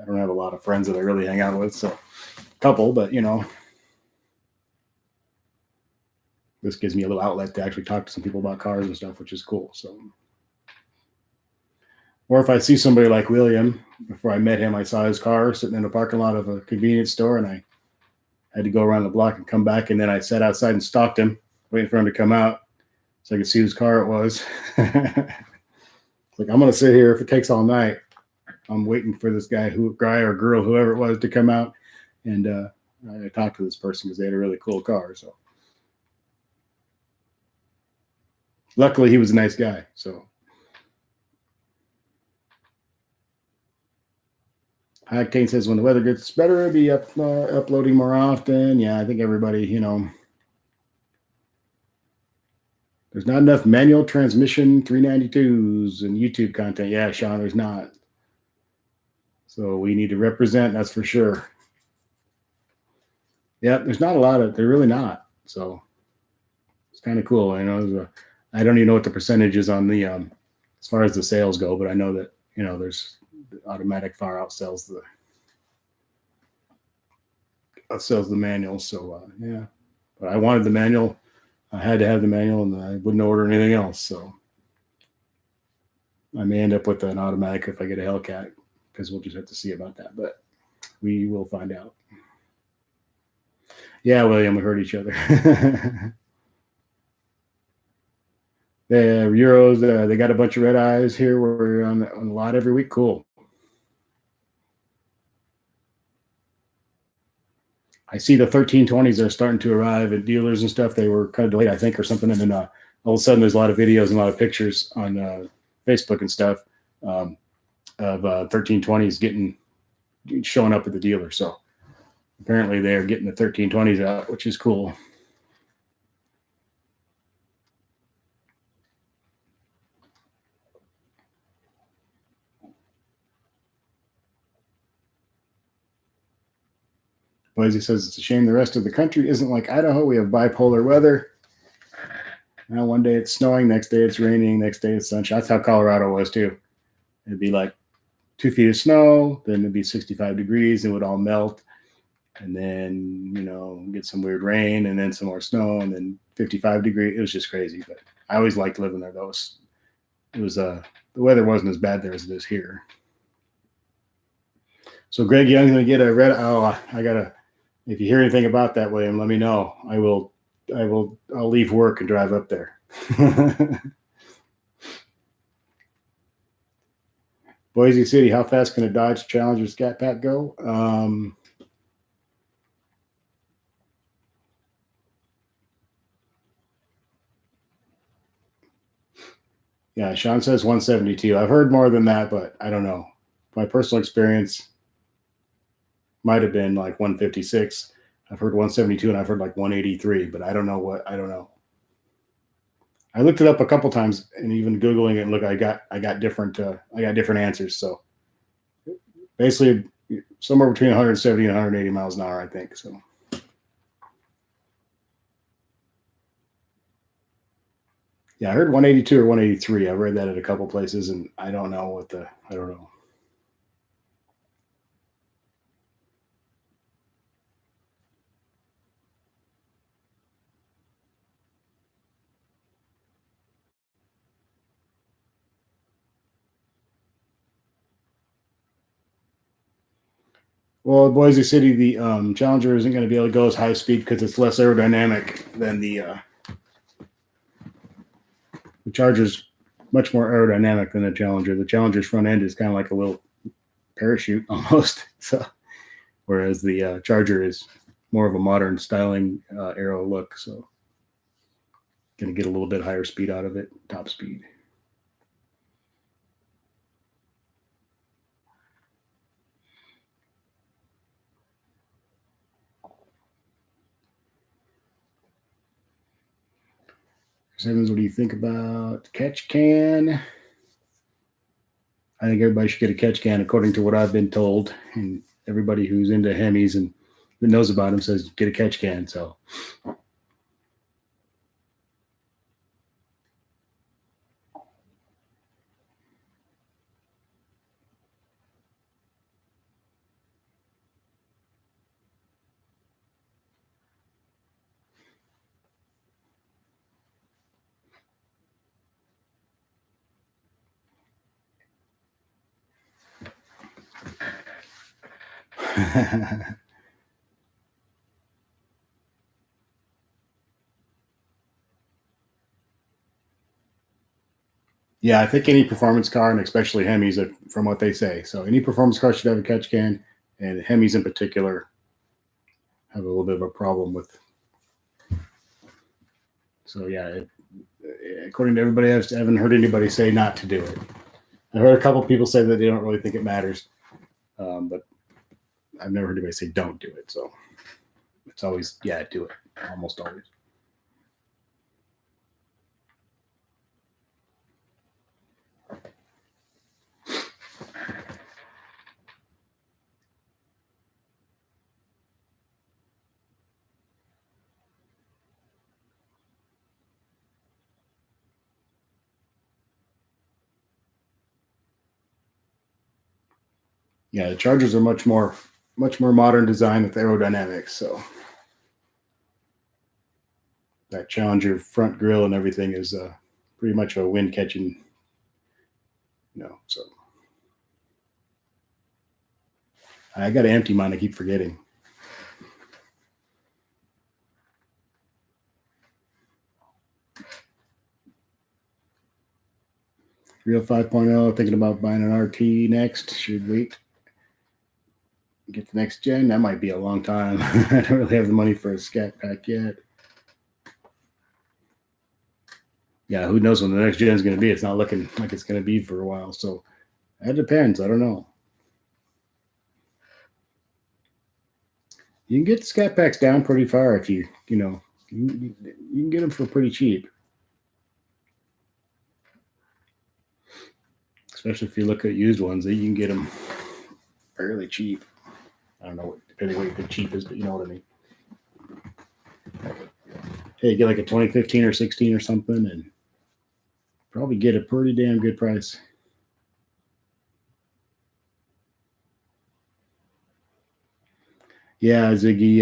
I don't have a lot of friends that I really hang out with. So a couple, but you know, this gives me a little outlet to actually talk to some people about cars and stuff, which is cool. So, or if I see somebody like William, before I met him, I saw his car sitting in a parking lot of a convenience store, and I had to go around the block and come back, and then I sat outside and stalked him, waiting for him to come out so I could see whose car it was. Like, I'm gonna sit here if it takes all night. I'm waiting for this guy or girl, whoever it was, to come out, and I talked to this person because they had a really cool car. So luckily, he was a nice guy. So Octane says when the weather gets better, I'll be uploading more often. Yeah, I think everybody, you know, there's not enough manual transmission 392s and YouTube content. Yeah, Sean, there's not. So we need to represent, that's for sure. Yeah, there's not a lot of, they're really not. So it's kind of cool. I know, I don't even know what the percentage is on the, as far as the sales go, but I know that, you know, there's automatic far outsells the manual. So yeah, but I wanted the manual. I had to have the manual, and I wouldn't order anything else. So I may end up with an automatic if I get a Hellcat, because we'll just have to see about that. But we will find out. Yeah, William, we heard each other. The Euros, they got a bunch of red eyes here. We're on the lot every week. Cool. I see the 1320s are starting to arrive at dealers and stuff. They were kind of delayed, I think, or something. And then all of a sudden, there's a lot of videos and a lot of pictures on Facebook and stuff of 1320s showing up at the dealer. So apparently, they're getting the 1320s out, which is cool. Boise says it's a shame the rest of the country isn't like Idaho. We have bipolar weather. Now, one day it's snowing, next day it's raining, next day it's sunshine. That's how Colorado was too. It'd be like 2 feet of snow, then it'd be 65 degrees, and it would all melt, and then, you know, get some weird rain, and then some more snow, and then 55 degrees. It was just crazy. But I always liked living there. The weather wasn't as bad there as it is here. So Greg Young's gonna get a red. Oh, I gotta. If you hear anything about that, William, let me know. I'll leave work and drive up there. Boise City, how fast can a Dodge Challenger Scat Pack go? Yeah, Sean says 172. I've heard more than that, but I don't know. My personal experience might have been like 156. I've heard 172, and I've heard like 183, but I don't know. I looked it up a couple times, and even Googling it, look, I got different answers. So basically, somewhere between 170 and 180 miles an hour, I think. So. Yeah, I heard 182 or 183. I read that at a couple places, and I don't know. Well, Boise City, the Challenger isn't going to be able to go as high speed because it's less aerodynamic than the Charger's much more aerodynamic than the Challenger. The Challenger's front end is kind of like a little parachute almost. So, whereas the Charger is more of a modern styling aero look. So, going to get a little bit higher speed out of it, top speed. Simmons, what do you think about catch can? I think everybody should get a catch can, according to what I've been told. And everybody who's into Hemis and that knows about them says get a catch can. So. Yeah, I think any performance car, and especially Hemis, from what they say. So any performance car should have a catch can, and Hemis in particular have a little bit of a problem with. So yeah, according to everybody, I haven't heard anybody say not to do it. I heard a couple people say that they don't really think it matters, but I've never heard anybody say don't do it. So it's always, yeah, do it, almost always. Yeah, the Chargers are much more modern design with aerodynamics. So that Challenger front grille and everything is pretty much a wind catching. So I got to empty mine. I keep forgetting. Real 5.0, thinking about buying an RT next. Should wait. Get the next gen. That might be a long time. I don't really have the money for a scat pack yet. Yeah, who knows when the next gen is going to be? It's not looking like it's going to be for a while. So that depends. I don't know. You can get the scat packs down pretty far if you can get them for pretty cheap. Especially if you look at used ones, you can get them fairly cheap. I don't know, depending what you think cheap is, but you know what I mean. Hey, get like a 2015 or 16 or something, and probably get a pretty damn good price. Yeah, Ziggy,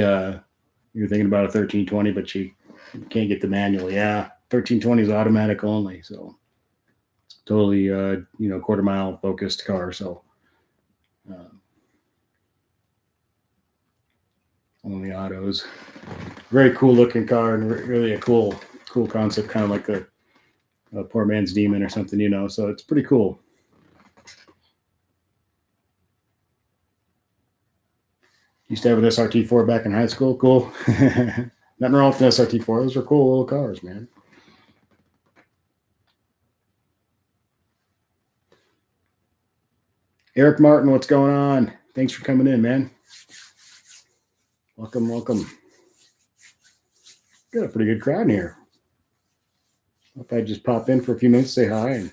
you're thinking about a 1320, but you can't get the manual. Yeah, 1320 is automatic only, so it's totally quarter mile focused car. So only autos. Very cool looking car, and really a cool concept, kind of like a poor man's demon or something, So it's pretty cool. Used to have an SRT4 back in high school. Cool. Nothing wrong with an SRT4. Those are cool little cars, man. Eric Martin, what's going on? Thanks for coming in, man. Welcome. Got a pretty good crowd in here. If I just pop in for a few minutes, say hi, and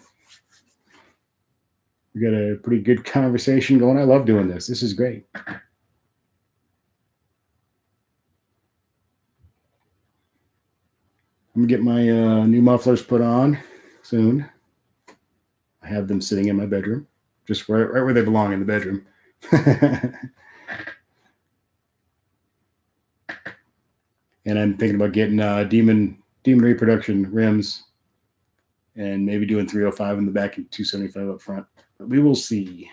we got a pretty good conversation going. I love doing this. This is great. I'm gonna get my new mufflers put on soon. I have them sitting in my bedroom, just right where they belong, in the bedroom. And I'm thinking about getting demon reproduction rims, and maybe doing 305 in the back and 275 up front. But we will see.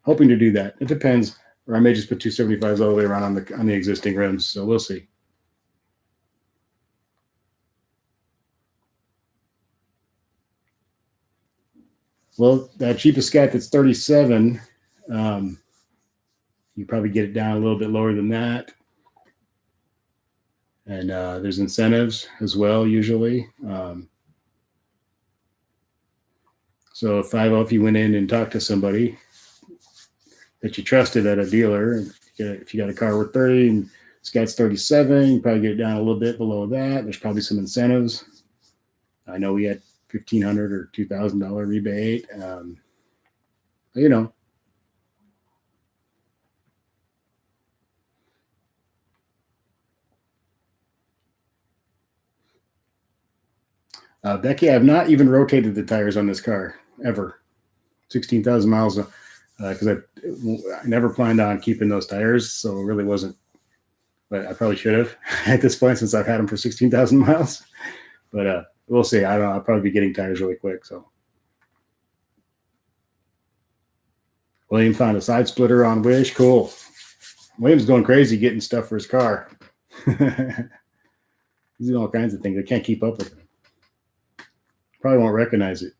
Hoping to do that. It depends. Or I may just put 275s all the way around on the existing rims. So we'll see. Well, that cheapest Scat that's 37, you probably get it down a little bit lower than that. And there's incentives as well, usually. So if you went in and talked to somebody that you trusted at a dealer, if you got a car worth 30 and Scat's 37, you probably get it down a little bit below that. There's probably some incentives. I know we had $1,500 or $2,000 rebate. You know. Becky, I have not even rotated the tires on this car ever. 16,000 miles because I never planned on keeping those tires, so it really wasn't. But I probably should have at this point since I've had them for 16,000 miles. But we'll see. I don't know. I'll probably be getting tires really quick. So William found a side splitter on Wish. Cool. William's going crazy getting stuff for his car. He's doing all kinds of things. I can't keep up with him. Probably won't recognize it.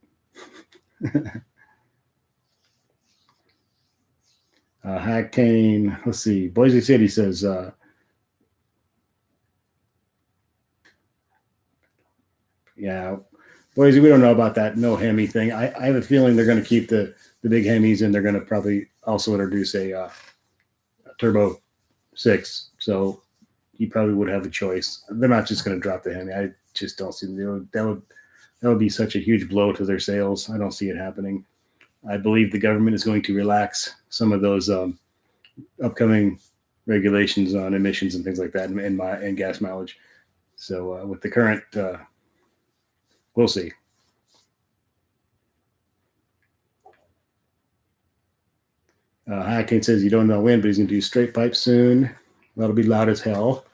Hactane, let's see. Boise City says, yeah, Boise, we don't know about that no Hemi thing. I have a feeling they're going to keep the big Hemis, and they're going to probably also introduce a Turbo 6. So you probably would have a choice. They're not just going to drop the Hemi. I just don't see them. That would be such a huge blow to their sales. I don't see it happening. I believe the government is going to relax some of those upcoming regulations on emissions and things like that, and gas mileage. So with the current, we'll see. Hacking says you don't know when, but he's going to do straight pipe soon. That'll be loud as hell.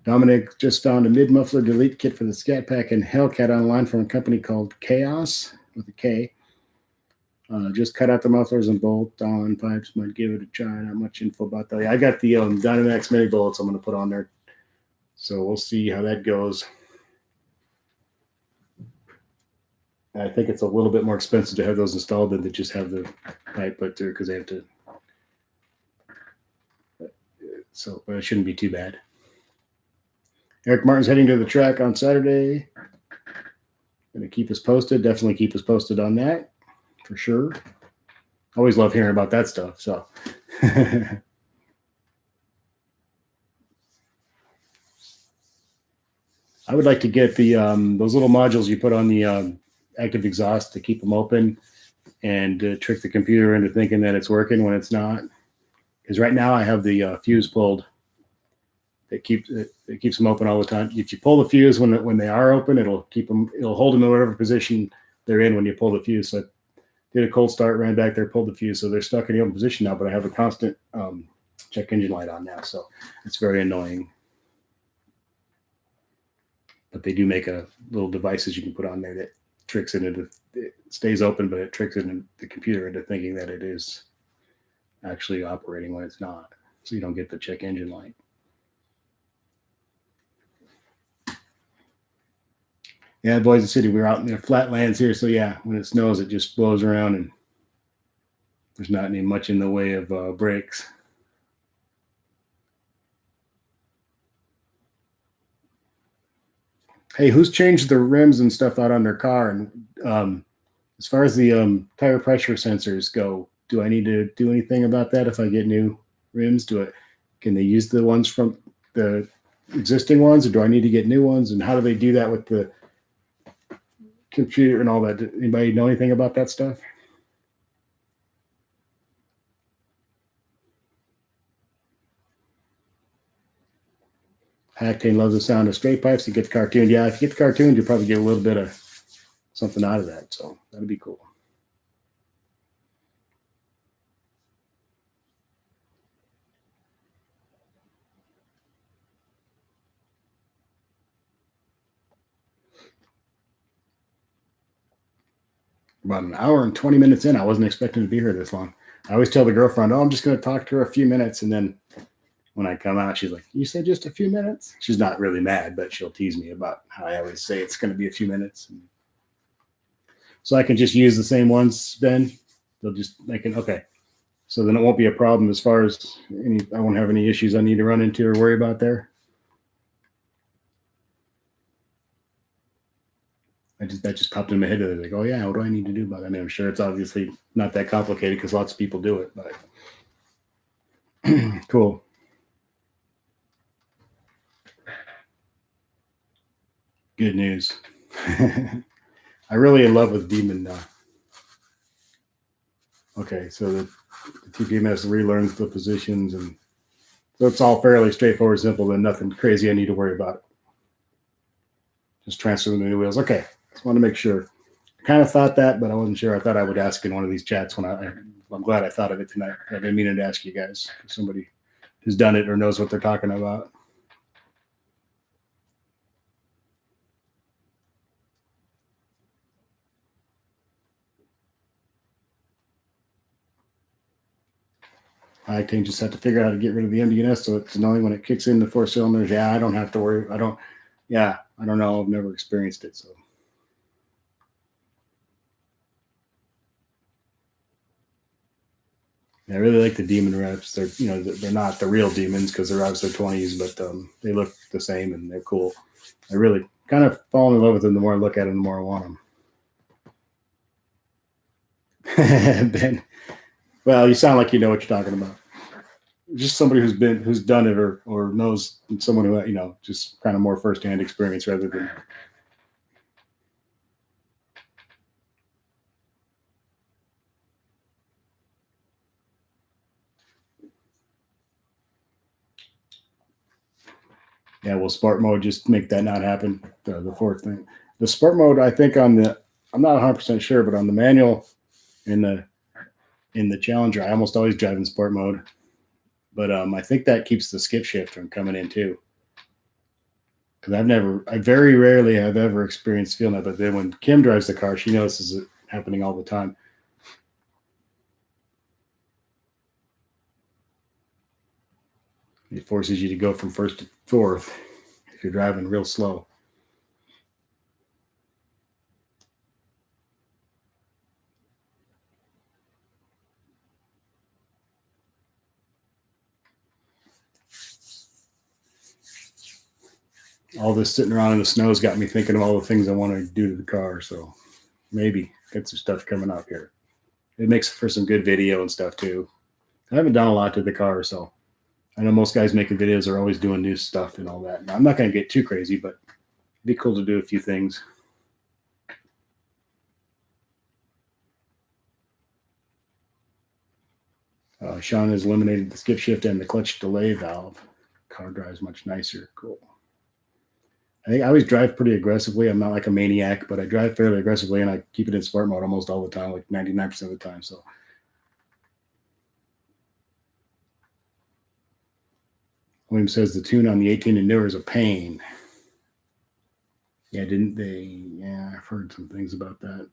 Dominic just found a mid-muffler delete kit for the Scat Pack and Hellcat online from a company called Chaos with a K. Just cut out the mufflers and bolt-on pipes. Might give it a try. Not much info about that. I got the Dynamax mini bolts I'm going to put on there. So we'll see how that goes. I think it's a little bit more expensive to have those installed than to just have the pipe put through because they have to. So, but it shouldn't be too bad. Eric Martin's heading to the track on Saturday. Going to keep us posted. Definitely keep us posted on that for sure. Always love hearing about that stuff. So. I would like to get the those little modules you put on the active exhaust to keep them open and trick the computer into thinking that it's working when it's not. Because right now I have the fuse pulled. It keeps them open all the time. If you pull the fuse when they are open, it'll hold them in whatever position they're in when you pull the fuse. So I did a cold start, ran back there, pulled the fuse, so they're stuck in the open position now. But I have a constant check engine light on now, so it's very annoying. But they do make a little devices you can put on there that tricks it stays open, but it tricks the computer into thinking that it is actually operating when it's not. So you don't get the check engine light. Yeah, Boise City, we're out in the flatlands here. So yeah, when it snows, it just blows around and there's not any much in the way of brakes. Hey, who's changed the rims and stuff out on their car? And as far as the tire pressure sensors go, do I need to do anything about that if I get new rims? Can they use the ones from the existing ones, or do I need to get new ones? And how do they do that with the computer and all that? Anybody know anything about that stuff? Actane loves the sound of straight pipes. You get the cartoon. Yeah, if you get the cartoons, you'll probably get a little bit of something out of that. So that'd be cool. About an hour and 20 minutes in. I wasn't expecting to be here this long. I always tell the girlfriend, I'm just going to talk to her a few minutes. And then when I come out, she's like, you said just a few minutes? She's not really mad, but she'll tease me about how I always say it's going to be a few minutes. So I can just use the same ones, Ben? Okay. So then it won't be a problem as far as I won't have any issues I need to run into or worry about there. That just popped in my head. Like, oh yeah, what do I need to do about that? I mean, I'm sure it's obviously not that complicated because lots of people do it, but cool. Good news. I really in love with Demon now. Okay, so the TPMS relearns the positions, and so it's all fairly straightforward, simple, and nothing crazy I need to worry about. Just transfer the new wheels. Okay, just want to make sure. I kind of thought that, but I wasn't sure. I thought I would ask in one of these chats I'm glad I thought of it tonight. I've been meaning to ask you guys, somebody who's done it or knows what they're talking about. I can just have to figure out how to get rid of the MDNS so it's annoying when it kicks in the 4 cylinders. Yeah, I don't have to worry. I don't know. I've never experienced it, so. I really like the demon reps. They're not the real demons because they're obviously 20s, but they look the same and they're cool. I really kind of fall in love with them. The more I look at them, the more I want them. Ben, well, you sound like you know what you're talking about. Just somebody who's done it or knows someone who just kind of more firsthand experience rather than. Yeah, will sport mode just make that not happen? The fourth thing, the sport mode, I think I'm not 100% sure, but on the manual in the Challenger, I almost always drive in sport mode. But I think that keeps the skip shift from coming in too. Because I very rarely have ever experienced feeling that. But then when Kim drives the car, she notices it happening all the time. It forces you to go from first to fourth if you're driving real slow. All this sitting around in the snow's got me thinking of all the things I want to do to the car. So maybe get some stuff coming up here. It makes for some good video and stuff too. I haven't done a lot to the car, so I know most guys making videos are always doing new stuff and all that. Now, I'm not going to get too crazy, but it'd be cool to do a few things. Sean has eliminated the skip shift and the clutch delay valve. Car drives much nicer. Cool. I think I always drive pretty aggressively. I'm not like a maniac, but I drive fairly aggressively, and I keep it in sport mode almost all the time, like 99% of the time. So, William says the tune on the 18 and newer is a pain. Yeah, didn't they? Yeah, I've heard some things about that.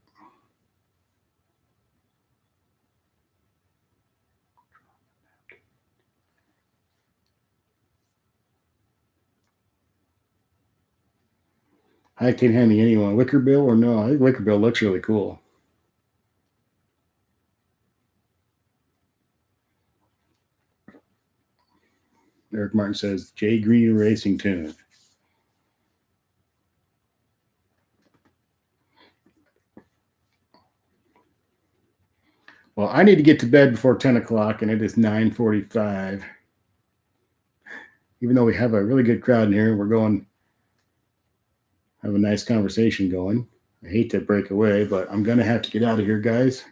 I can't hand me anyone. Wicker Bill or no? I think Wicker Bill looks really cool. Eric Martin says Jay Green Racing Tune. Well, I need to get to bed before 10 o'clock, and it is 9:45. Even though we have a really good crowd in here, we're going have a nice conversation going. I hate to break away, but I'm going to have to get out of here, guys.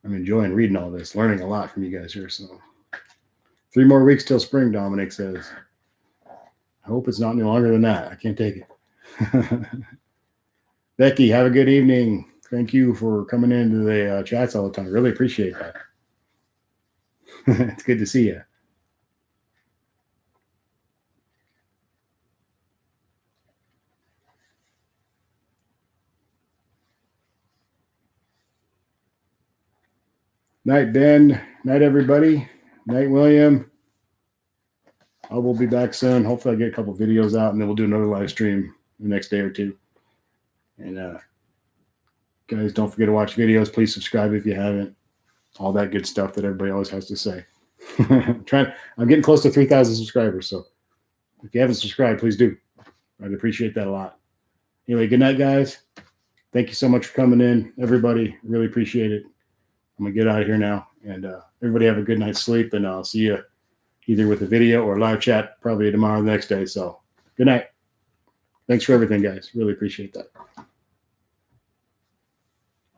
I'm enjoying reading all this, learning a lot from you guys here. So 3 more weeks till spring, Dominic says. I hope it's not any longer than that. I can't take it. Becky, have a good evening. Thank you for coming into the chats all the time. Really appreciate that. It's good to see you. Night, Ben. Night, everybody. Night, William. I will be back soon. Hopefully I get a couple videos out, and then we'll do another live stream the next day or two. And guys, don't forget to watch videos. Please subscribe if you haven't. All that good stuff that everybody always has to say. I'm getting close to 3,000 subscribers, so if you haven't subscribed, please do. I'd appreciate that a lot. Anyway, good night, guys. Thank you so much for coming in, everybody. Really appreciate it. I'm going to get out of here now. And everybody have a good night's sleep, and I'll see you either with a video or live chat probably tomorrow or the next day. So good night. Thanks for everything, guys. Really appreciate that.